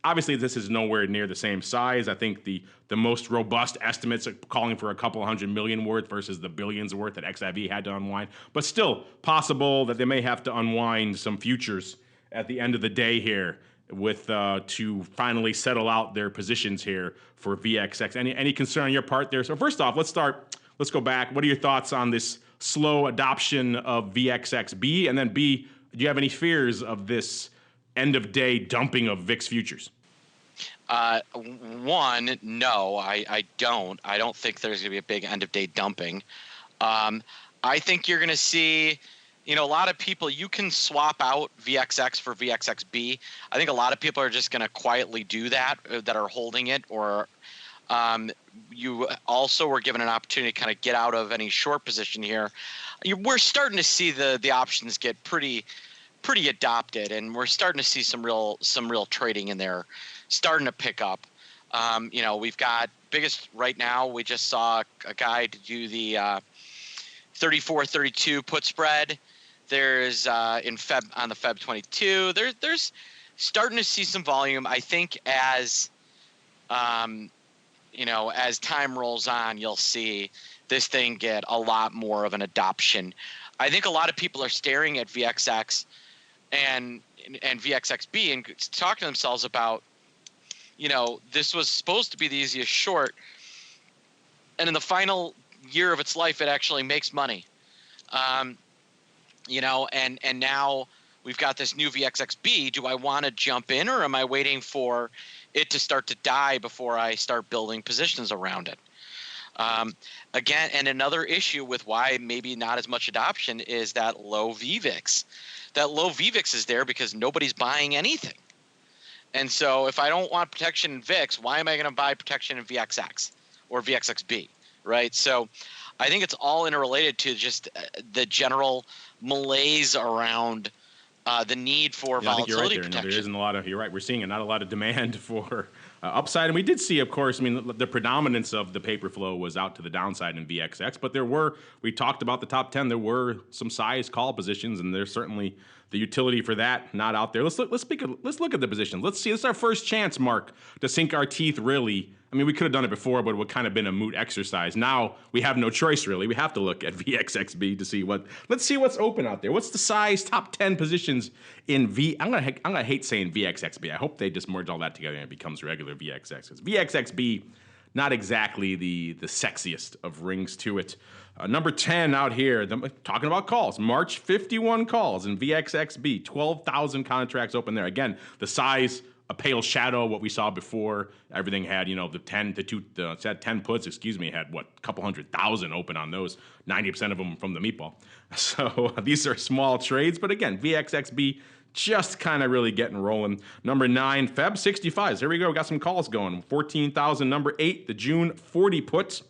Obviously, this is nowhere near the same size. I think the most robust estimates are calling for a couple $100 million worth versus the billions worth that XIV had to unwind. But still, possible that they may have to unwind some futures at the end of the day here, with to finally settle out their positions here for VXX. Any concern on your part there? So first off, let's go back. What are your thoughts on this slow adoption of VXXB? And then B, do you have any fears of this end of day dumping of VIX futures? One, no, I don't. I don't think there's going to be a big end of day dumping. I think you're going to see, a lot of people, you can swap out VXX for VXXB. I think a lot of people are just going to quietly do that are holding it, or you also were given an opportunity to kind of get out of any short position here. We're starting to see the options get pretty adopted, and we're starting to see some real trading in there starting to pick up. We've got biggest right now. We just saw a guy to do the 34-32 put spread. There's on the Feb 22. There's starting to see some volume. I think as as time rolls on, you'll see this thing get a lot more of an adoption. I think a lot of people are staring at VXX and VXXB and talking to themselves about, this was supposed to be the easiest short, and in the final year of its life, it actually makes money. And now we've got this new VXXB. Do I want to jump in, or am I waiting for it to start to die before I start building positions around it? Again, and another issue with why maybe not as much adoption is that low VVIX. That low VVIX is there because nobody's buying anything. And so if I don't want protection in VIX, why am I going to buy protection in VXX or VXXB, right? So I think it's all interrelated to just the general malaise around the need for volatility protection. There isn't a lot of, you're right, we're seeing not a lot of demand for upside. And we did see, of course, the predominance of the paper flow was out to the downside in VXX, but we talked about the top 10, there were some size call positions, and there's certainly the utility for that not out there. Let's look at the positions. Let's see, this is our first chance, Mark, to sink our teeth really. We could have done it before, but it would kind of been a moot exercise. Now we have no choice, really. We have to look at VXXB to see let's see what's open out there. What's the size top 10 positions in I'm gonna hate saying VXXB. I hope they just merge all that together and it becomes regular VXX. Because VXXB, not exactly the sexiest of rings to it. Number 10 out here, talking about calls. March 51 calls in VXXB, 12,000 contracts open there. Again, the size a pale shadow of what we saw before. Everything had, it had 10 puts, had a couple 100,000 open on those, 90% of them from the meatball. So these are small trades, but again, VXXB just kind of really getting rolling. Number 9, Feb 65s. Here we go. Got some calls going. 14,000. Number 8, the June 40 puts.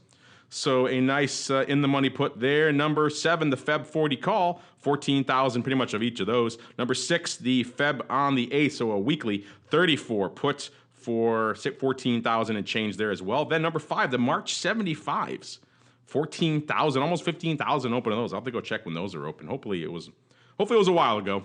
So a nice in the money put there. Number 7, the Feb 40 call, 14,000 pretty much of each of those. Number 6, the Feb on the 8th, so a weekly 34 puts for 14,000 and change there as well. Then number 5, the March 75s, 14,000, almost 15,000 open on those. I'll have to go check when those are open. Hopefully it was a while ago.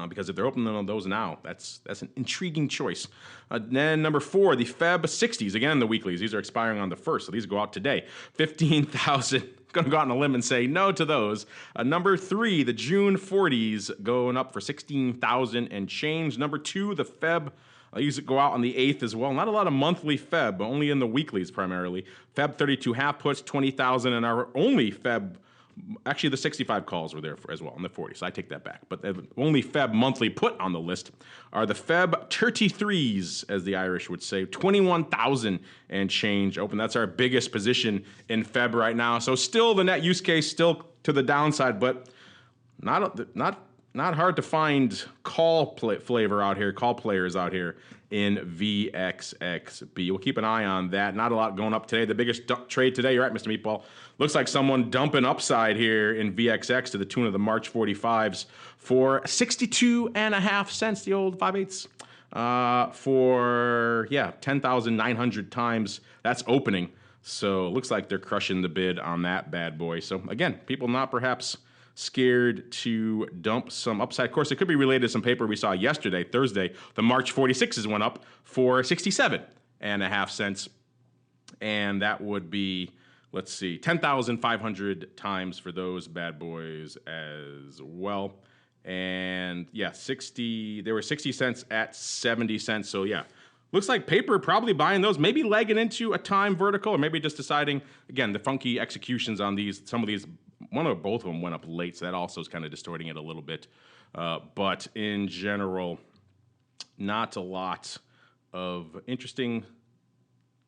Because if they're opening on those now, that's an intriguing choice. Then number 4, the Feb 60s. Again, the weeklies. These are expiring on the 1st, so these go out today. 15,000. Going to go out on a limb and say no to those. Number 3, the June 40s going up for 16,000 and change. Number 2, the Feb. I'll use it go out on the 8th as well. Not a lot of monthly Feb, but only in the weeklies primarily. Feb 32 half puts, 20,000, and our only Feb. Actually, the 65 calls were there as well on the 40, so I take that back. But the only Feb monthly put on the list are the Feb 33s, as the Irish would say, 21,000 and change open. That's our biggest position in Feb right now. So still the net use case still to the downside, but not hard to find call flavor out here, call players out here in VXXB. We'll keep an eye on that. Not a lot going up today. The biggest trade today, you're right, Mr. Meatball. Looks like someone dumping upside here in VXX to the tune of the March 45s for 62.5 cents, the old 5/8, for 10,900 times. That's opening. So looks like they're crushing the bid on that bad boy. So again, people not perhaps scared to dump some upside. Of course, it could be related to some paper we saw yesterday, Thursday. The March 46s went up for 67.5 cents. And that would be, 10,500 times for those bad boys as well. And yeah, there were 60 cents at 70 cents. So yeah, looks like paper probably buying those, maybe legging into a time vertical, or maybe just deciding, again, the funky executions on these, some of these, one or both of them went up late, so that also is kind of distorting it a little bit. But in general, not a lot of interesting,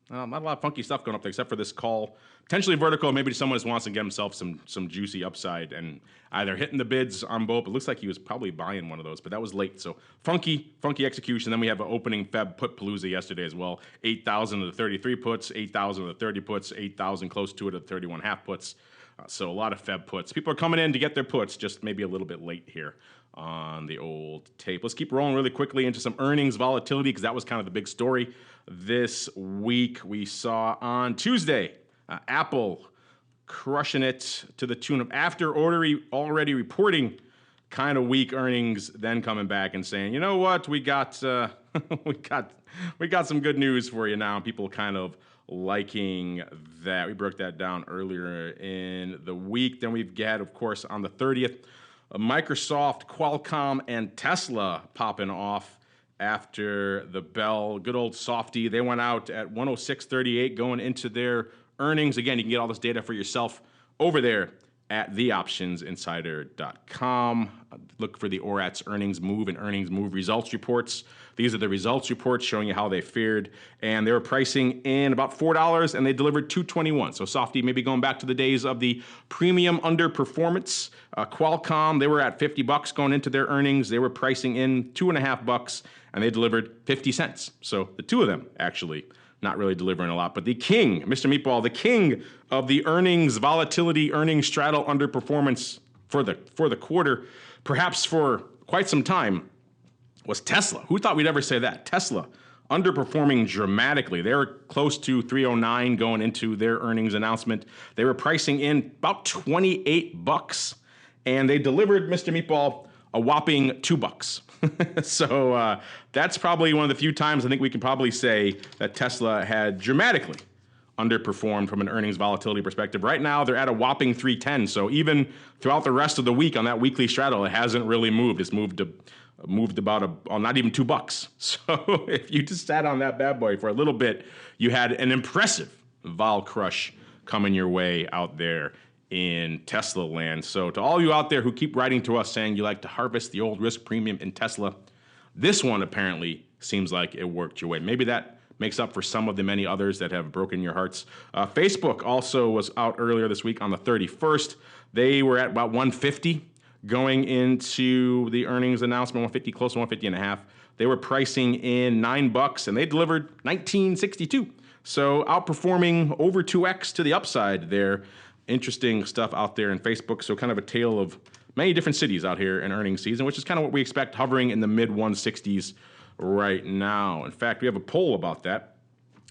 not a lot of funky stuff going up there, except for this call. Potentially vertical, maybe someone just wants to get himself some juicy upside and either hitting the bids on both. It looks like he was probably buying one of those, but that was late. So funky execution. Then we have an opening Feb put palooza yesterday as well. 8,000 of the 33 puts, 8,000 of the 30 puts, 8,000 close to it of the 31 half puts. So a lot of Feb puts. People are coming in to get their puts, just maybe a little bit late here on the old tape. Let's keep rolling really quickly into some earnings volatility, because that was kind of the big story this week. We saw on Tuesday, Apple crushing it to the tune of, after already reporting kind of weak earnings, then coming back and saying, you know what, we got we got some good news for you now. People kind of liking that. We broke that down earlier in the week. Then we've got, of course, on the 30th, Microsoft, Qualcomm, and Tesla popping off after the bell. Good old softy. They went out at 106.38 going into their earnings. Again, you can get all this data for yourself over there at theoptionsinsider.com. Look for the ORAT's earnings move and earnings move results reports. These are the results reports showing you how they fared. And they were pricing in about $4, and they delivered $2.21. So softy, maybe going back to the days of the premium underperformance. Qualcomm, they were at $50 going into their earnings. They were pricing in $2.50, and they delivered 50 cents. So the two of them actually not really delivering a lot. But the king, Mr. Meatball, the king of the earnings volatility, earnings straddle underperformance for the quarter, perhaps for quite some time, was Tesla. Who thought we'd ever say that? Tesla underperforming dramatically. They were close to 309 going into their earnings announcement. They were pricing in about $28, and they delivered, Mr. Meatball, a whopping $2. So that's probably one of the few times I think we can probably say that Tesla had dramatically underperformed from an earnings volatility perspective. Right now, they're at a whopping 310. So even throughout the rest of the week on that weekly straddle, it hasn't really moved. It's moved about not even $2. So if you just sat on that bad boy for a little bit, you had an impressive vol crush coming your way out there in Tesla land. So to all you out there who keep writing to us saying you like to harvest the old risk premium in Tesla, this one apparently seems like it worked your way. Maybe that makes up for some of the many others that have broken your hearts. Facebook also was out earlier this week on the 31st. They were at about 150 going into the earnings announcement, 150, close to 150 and a half. They were pricing in $9 and they delivered $19.62. So outperforming over 2x to the upside there. Interesting stuff out there in Facebook. So kind of a tale of many different cities out here in earnings season, which is kind of what we expect, hovering in the mid 160s right now. In fact, we have a poll about that.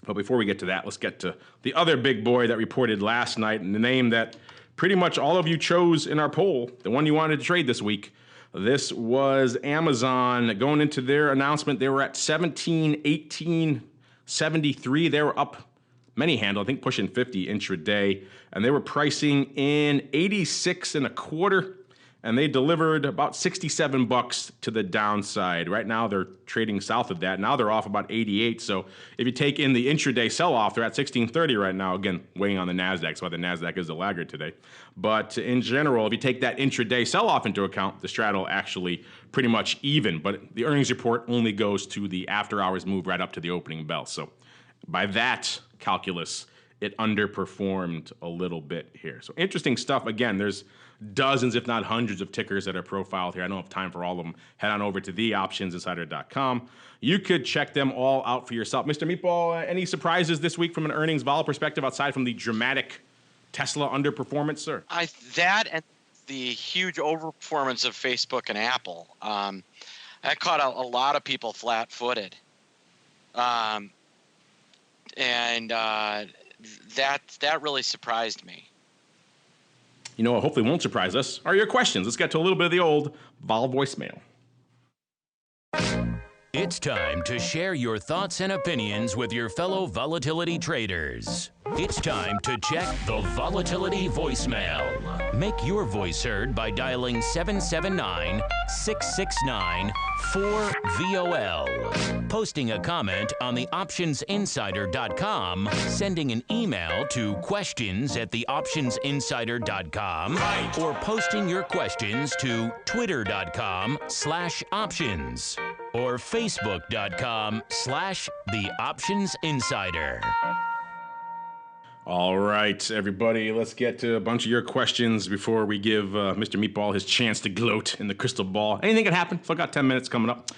But before we get to that, let's get to the other big boy that reported last night, and the name that pretty much all of you chose in our poll, the one you wanted to trade this week. This was Amazon. Going into their announcement, they were at 17.1873. They were up many handle, I think pushing 50 intraday, and they were pricing in 86 and a quarter. And they delivered about $67 to the downside. Right now, they're trading south of that. Now they're off about 88. So if you take in the intraday sell-off, they're at 1630 right now. Again, weighing on the NASDAQ. That's why the NASDAQ is the laggard today. But in general, if you take that intraday sell-off into account, the straddle actually pretty much even. But the earnings report only goes to the after-hours move right up to the opening bell. So by that calculus, it underperformed a little bit here. So interesting stuff. Again, there's dozens, if not hundreds, of tickers that are profiled here. I don't have time for all of them. Head on over to theoptionsinsider.com. You could check them all out for yourself. Mr. Meatball, any surprises this week from an earnings vol perspective outside from the dramatic Tesla underperformance, sir? That and the huge overperformance of Facebook and Apple. That caught a lot of people flat-footed. That really surprised me. You know what hopefully won't surprise us are your questions. Let's get to a little bit of the old vol voicemail. It's time to share your thoughts and opinions with your fellow volatility traders. It's time to check the volatility voicemail. Make your voice heard by dialing 779-669-4VOL. Posting a comment on the optionsinsider.com, sending an email to questions@theoptionsinsider.com, or posting your questions to twitter.com/options or facebook.com/theoptionsinsider. All right, everybody, let's get to a bunch of your questions before we give Mr. Meatball his chance to gloat in the crystal ball. Anything could happen. Still got 10 minutes coming up.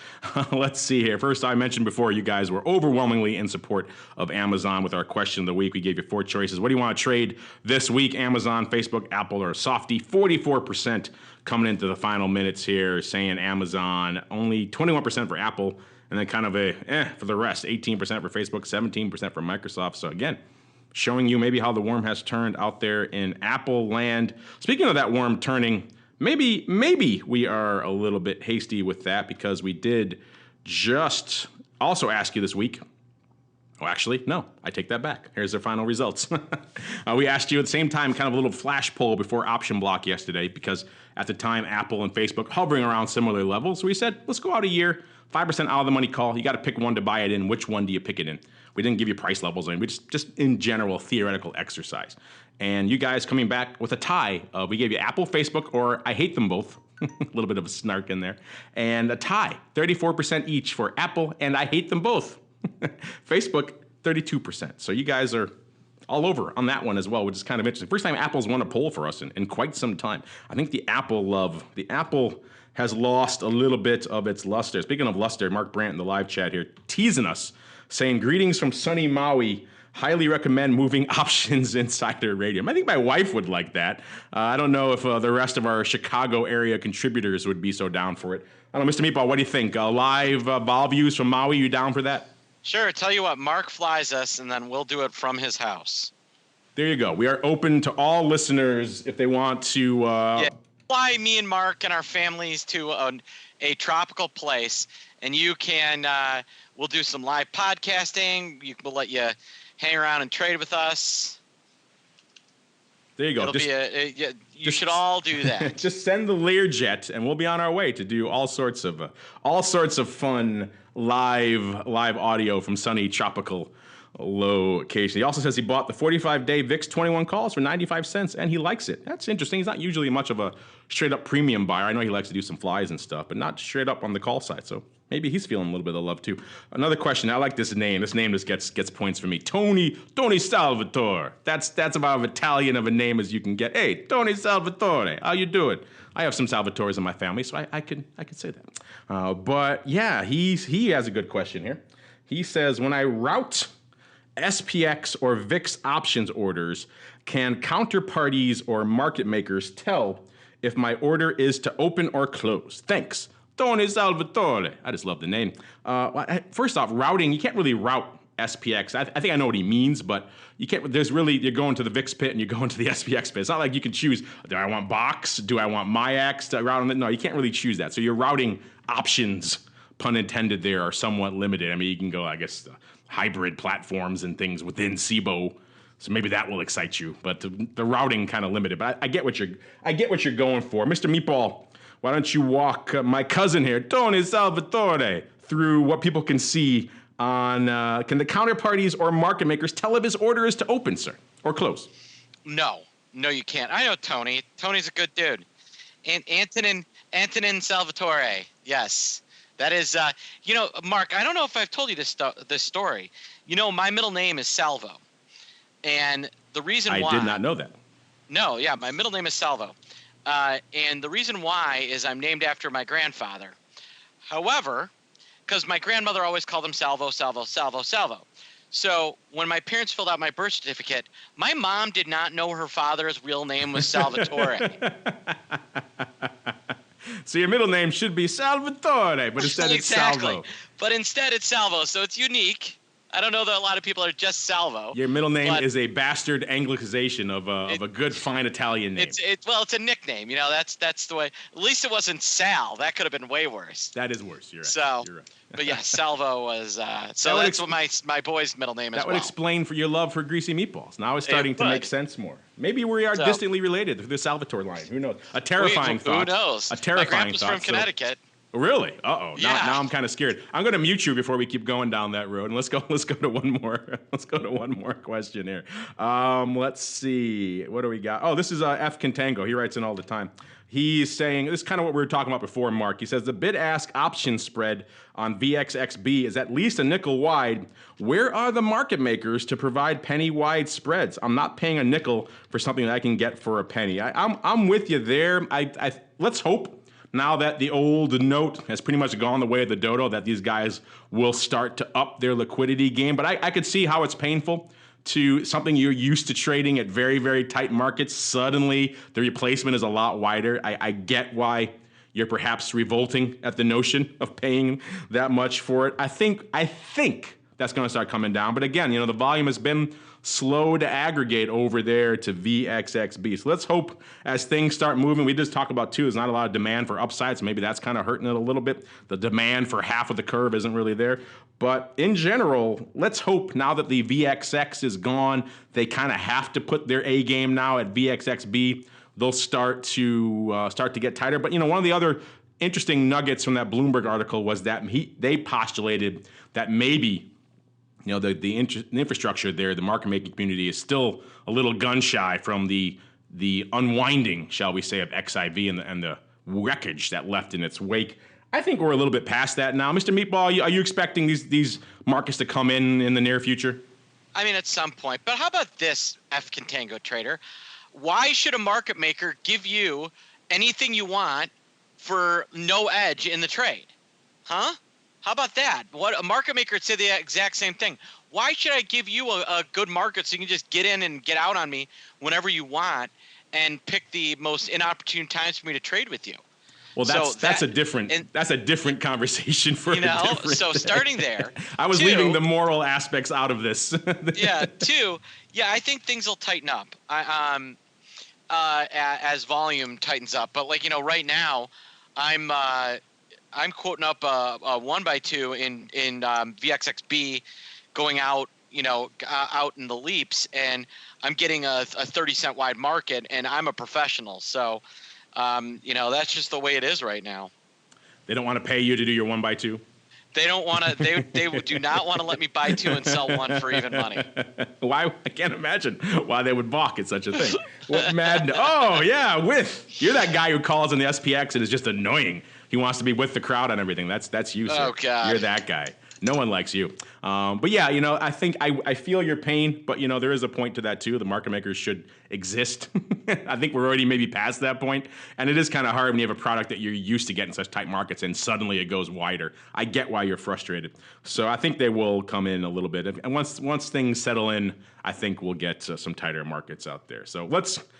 Let's see here. First, I mentioned before you guys were overwhelmingly in support of Amazon with our question of the week. We gave you 4 choices. What do you want to trade this week? Amazon, Facebook, Apple, or a softie? 44% coming into the final minutes here saying Amazon, only 21% for Apple, and then kind of for the rest, 18% for Facebook, 17% for Microsoft. So again, showing you maybe how the worm has turned out there in Apple land. Speaking of that worm turning, maybe we are a little bit hasty with that, because we did just also ask you this week. Oh, actually, no, I take that back. Here's their final results. We asked you at the same time, kind of a little flash poll before option block yesterday, because at the time, Apple and Facebook hovering around similar levels. So we said, let's go out a year, 5% out of the money call. You got to pick one to buy it in. Which one do you pick it in? We didn't give you price levels. We just in general, theoretical exercise. And you guys coming back with a tie. We gave you Apple, Facebook, or I hate them both. A little bit of a snark in there. And a tie, 34% each for Apple, and I hate them both. Facebook, 32%. So you guys are all over on that one as well, which is kind of interesting. First time Apple's won a poll for us in quite some time. I think the Apple has lost a little bit of its luster. Speaking of luster, Mark Brandt in the live chat here teasing us, saying, greetings from sunny Maui. Highly recommend moving Options Insider Radio. I think my wife would like that. I don't know if the rest of our Chicago area contributors would be so down for it. I don't know, Mr. Meatball, what do you think? Live vol views from Maui, you down for that? Sure. Tell you what, Mark flies us, and then we'll do it from his house. There you go. We are open to all listeners if they want to. Fly me and Mark and our families to a tropical place, and you can. We'll do some live podcasting. We'll let you hang around and trade with us. There you go. You should all do that. Just send the Learjet, and we'll be on our way to do all sorts of fun live audio from sunny tropical location. He also says he bought the 45-day VIX 21 calls for 95 cents, and he likes it. That's interesting. He's not usually much of a straight-up premium buyer. I know he likes to do some flies and stuff, but not straight up on the call side. So maybe he's feeling a little bit of love, too. Another question. I like this name. This name just gets points for me. Tony Salvatore. That's about as Italian of a name as you can get. Hey, Tony Salvatore. How you doing? I have some Salvatores in my family, so I could say that. But, yeah, he has a good question here. He says, when I route SPX or VIX options orders, can counterparties or market makers tell if my order is to open or close? Thanks, Tony Salvatore. I just love the name. First off, routing, you can't really route SPX. I think I know what he means, but you can't. You're going to the VIX pit and you're going to the SPX pit. It's not like you can choose, do I want box? Do I want MIAX to route on it? No, you can't really choose that. So your routing options, pun intended there, are somewhat limited. I mean, you can go, I guess, hybrid platforms and things within SIBO, so maybe that will excite you. But the routing kind of limited. But I get what you're going for, Mr. Meatball. Why don't you walk my cousin here, Tony Salvatore, through what people can see on? Can the counterparties or market makers tell if his order is to open, sir, or close? No, you can't. I know Tony. Tony's a good dude. And Antonin Salvatore. Yes. That is, Mark, I don't know if I've told you this story. My middle name is Salvo. And the reason why... I did not know that. No, yeah, my middle name is Salvo. And the reason why is I'm named after my grandfather. However, because my grandmother always called him Salvo, Salvo, Salvo, Salvo. So when my parents filled out my birth certificate, my mom did not know her father's real name was Salvatore. So your middle name should be Salvatore, but instead it's Salvo. But instead it's Salvo, so it's unique. I don't know that a lot of people are just Salvo. Your middle name is a bastard anglicization of a good, fine Italian name. It's a nickname. That's the way. At least it wasn't Sal. That could have been way worse. That is worse. You're right. So, you're right. But yeah, Salvo was. So that's what my boy's middle name is. That would explain for your love for greasy meatballs. Now it's starting to make sense more. Maybe we are distantly related through the Salvatore line. Who knows? A terrifying thought. Who knows? A terrifying my grandpa's thought. From Connecticut. Really? Uh-oh. Yeah. Now I'm kind of scared. I'm going to mute you before we keep going down that road. And let's go to one more. Let's go to one more question here. Let's see. What do we got? Oh, this is F. Contango. He writes in all the time. He's saying, this is kind of what we were talking about before, Mark. He says the bid-ask option spread on VXXB is at least a nickel wide. Where are the market makers to provide penny-wide spreads? I'm not paying a nickel for something that I can get for a penny. I'm with you there. Let's hope, now that the old note has pretty much gone the way of the dodo, that these guys will start to up their liquidity game. But I could see how it's painful to something you're used to trading at very, very tight markets. Suddenly, the replacement is a lot wider. I get why you're perhaps revolting at the notion of paying that much for it. I think that's going to start coming down. But again, the volume has been slow to aggregate over there to VXXB. So let's hope as things start moving. We just talked about, too, there's not a lot of demand for upsides. So maybe that's kind of hurting it a little bit. The demand for half of the curve isn't really there. But in general, let's hope now that the VXX is gone, they kind of have to put their A game now at VXXB. They'll start to get tighter. But, one of the other interesting nuggets from that Bloomberg article was that they postulated that maybe the infrastructure there, the market making community, is still a little gun shy from the unwinding, shall we say, of XIV and the wreckage that left in its wake. I think we're a little bit past that now. Mr. Meatball, are you expecting these markets to come in the near future? I mean, at some point. But how about this, F. Contango trader? Why should a market maker give you anything you want for no edge in the trade? Huh? How about that? What a market maker would say the exact same thing. Why should I give you a good market so you can just get in and get out on me whenever you want and pick the most inopportune times for me to trade with you? Well, that's a different conversation for So starting there, I was leaving the moral aspects out of this. I think things will tighten up. As volume tightens up, but right now, I'm quoting up a 1x2 in VXXB going out, out in the leaps, and I'm getting a 30-cent wide market, and I'm a professional. So, that's just the way it is right now. They don't want to pay you to do your 1x2? They don't want to. They do not want to let me buy 2 and sell 1 for even money. Why? I can't imagine why they would balk at such a thing. What mad? Oh yeah, you're that guy who calls on the SPX and is just annoying. He wants to be with the crowd on everything. That's you, sir. Oh God, you're that guy. No one likes you. But yeah, I think I feel your pain, but there is a point to that too. The market makers should exist. I think we're already maybe past that point, and it is kind of hard when you have a product that you're used to getting such tight markets and suddenly it goes wider. I get why you're frustrated. So I think they will come in a little bit, and once things settle in, I think we'll get some tighter markets out there. So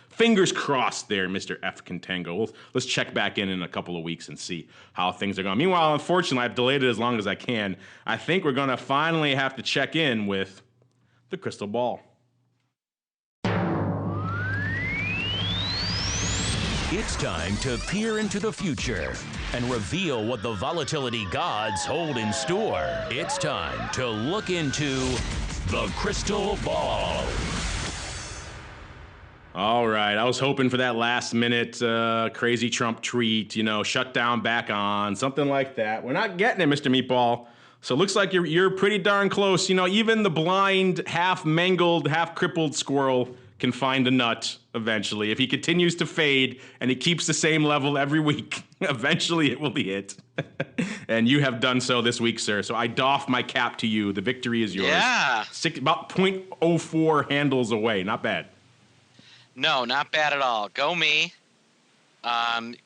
fingers crossed there, Mr. F. Contango. Let's check back in a couple of weeks and see how things are going. Meanwhile, unfortunately, I've delayed it as long as I can. I think we're going to finally have to check in with the crystal ball. It's time to peer into the future and reveal what the volatility gods hold in store. It's time to look into the crystal ball. All right, I was hoping for that last minute crazy Trump tweet, shut down, back on, something like that. We're not getting it, Mr. Meatball. So it looks like you're pretty darn close. Even the blind, half mangled, half crippled squirrel can find a nut eventually. If he continues to fade and he keeps the same level every week, eventually it will be hit. And you have done so this week, sir. So I doff my cap to you. The victory is yours. Yeah. About 0.04 handles away. Not bad. No, not bad at all. Go me.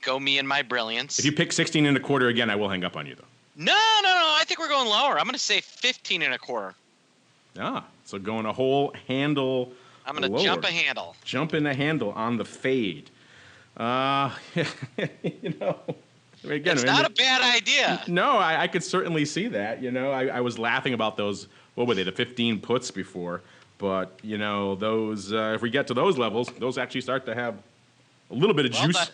Go me and my brilliance. If you pick 16 and a quarter again, I will hang up on you, though. No. I think we're going lower. I'm going to say 15 and a quarter. So going a whole handle. I'm going to jump a handle. Jump in a handle on the fade. Again, it's not a bad idea. No, I could certainly see that. I was laughing about those, what were they, the 15 puts before. But, those, if we get to those levels, those actually start to have a little bit of juice. A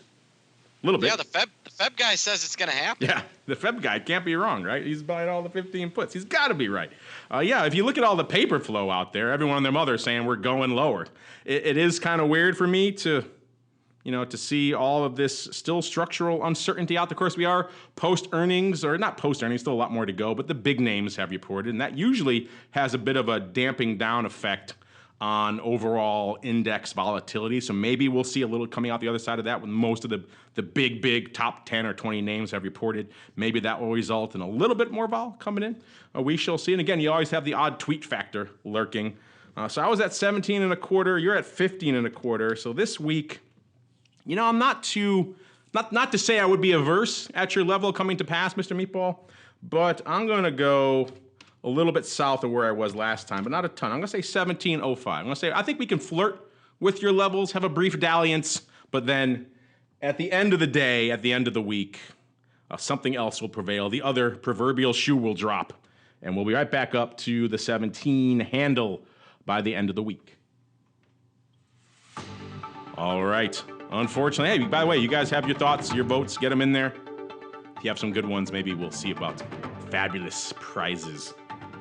little bit. Yeah, the Feb guy says it's going to happen. Yeah, the Feb guy can't be wrong, right? He's buying all the 15 puts. He's got to be right. If you look at all the paper flow out there, everyone and their mother is saying we're going lower. It is kind of weird for me to see all of this still structural uncertainty out there. Of course, we are post-earnings, or not post-earnings, still a lot more to go, but the big names have reported, and that usually has a bit of a damping down effect on overall index volatility. So maybe we'll see a little coming out the other side of that when most of the big top 10 or 20 names have reported. Maybe that will result in a little bit more vol coming in. We shall see. And again, you always have the odd tweet factor lurking. So I was at 17 and a quarter. You're at 15 and a quarter. So this week, I'm not to say I would be averse at your level coming to pass, Mr. Meatball, but I'm going to go a little bit south of where I was last time, but not a ton. I'm going to say 17.05. I'm going to say I think we can flirt with your levels, have a brief dalliance, but then at the end of the day, at the end of the week, something else will prevail. The other proverbial shoe will drop, and we'll be right back up to the 17 handle by the end of the week. All right. Unfortunately, hey, by the way, you guys have your thoughts, your votes, get them in there. If you have some good ones, maybe we'll see about fabulous prizes.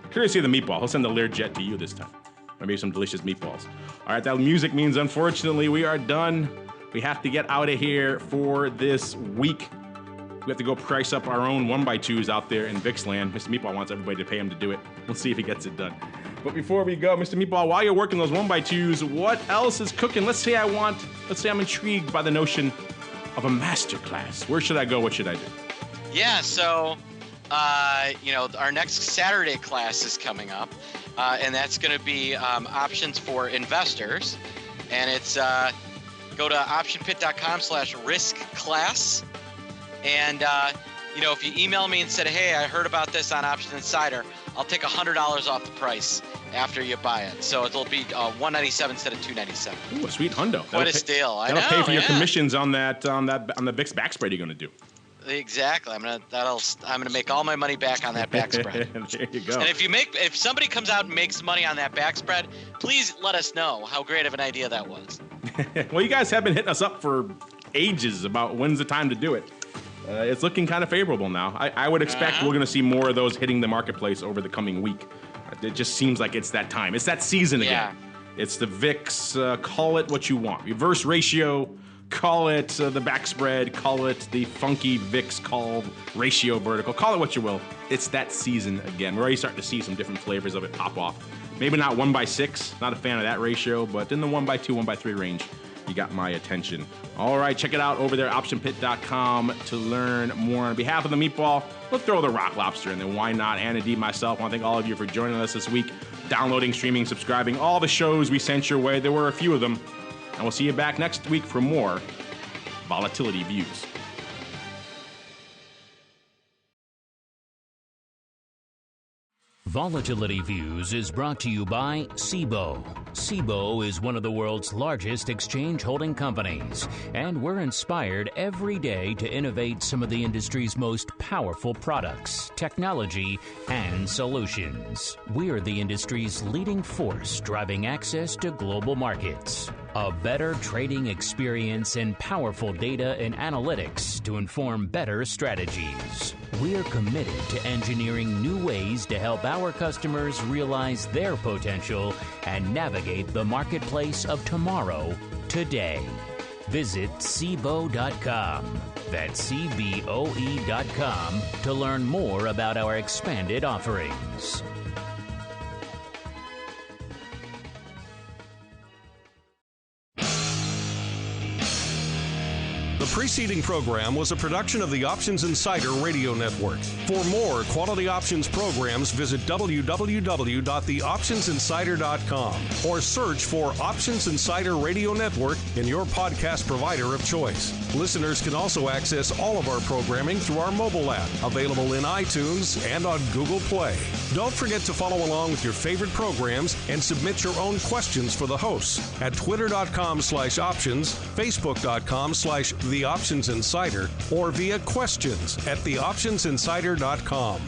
Courtesy of the meatball. He'll send the Learjet to you this time. Maybe some delicious meatballs. All right, that music means, unfortunately, we are done. We have to get out of here for this week. We have to go price up our own 1x2s out there in VIX land. Mr. Meatball wants everybody to pay him to do it. We'll see if he gets it done. But before we go, Mr. Meatball, while you're working those 1x2s, what else is cooking? Let's say I'm intrigued by the notion of a masterclass. Where should I go? What should I do? Yeah, so, our next Saturday class is coming up, and that's going to be options for investors. And it's go to optionpit.com/risk class. And, if you email me and said, hey, I heard about this on Options Insider, I'll take $100 off the price after you buy it. So it'll be $197 instead of $297. Ooh, a sweet hundo. What a steal. I know. That'll pay for your commissions on the VIX backspread you're going to do. Exactly. I'm gonna make all my money back on that backspread. There you go. And if somebody comes out and makes money on that backspread, please let us know how great of an idea that was. Well, you guys have been hitting us up for ages about when's the time to do it. It's looking kind of favorable now. I would expect we're going to see more of those hitting the marketplace over the coming week. It just seems like it's that time. It's that season again. It's the VIX, call it what you want. Reverse ratio, Call it the back spread, call it the funky VIX called ratio vertical, call it what you will. It's that season again. We're already starting to see some different flavors of it pop off. Maybe not 1/6, not a fan of that ratio, but in the 1/2, 1/3 range, you got my attention. All right, check it out over there, optionpit.com, to learn more. On behalf of the Meatball, we'll throw the Rock Lobster in there. Why not? And indeed myself, I want to thank all of you for joining us this week, downloading, streaming, subscribing, all the shows we sent your way. There were a few of them. And we'll see you back next week for more Volatility Views. Volatility Views is brought to you by Cboe. Cboe is one of the world's largest exchange holding companies, and we're inspired every day to innovate some of the industry's most powerful products, technology, and solutions. We are the industry's leading force driving access to global markets. A better trading experience and powerful data and analytics to inform better strategies. We're committed to engineering new ways to help our customers realize their potential and navigate the marketplace of tomorrow, today. Visit Cboe.com. That's CBOE.com to learn more about our expanded offerings. The preceding program was a production of the Options Insider Radio Network. For more quality options programs, visit www.theoptionsinsider.com or search for Options Insider Radio Network in your podcast provider of choice. Listeners can also access all of our programming through our mobile app, available in iTunes and on Google Play. Don't forget to follow along with your favorite programs and submit your own questions for the hosts at twitter.com/options, facebook.com/The Options Insider, or via questions at theoptionsinsider.com.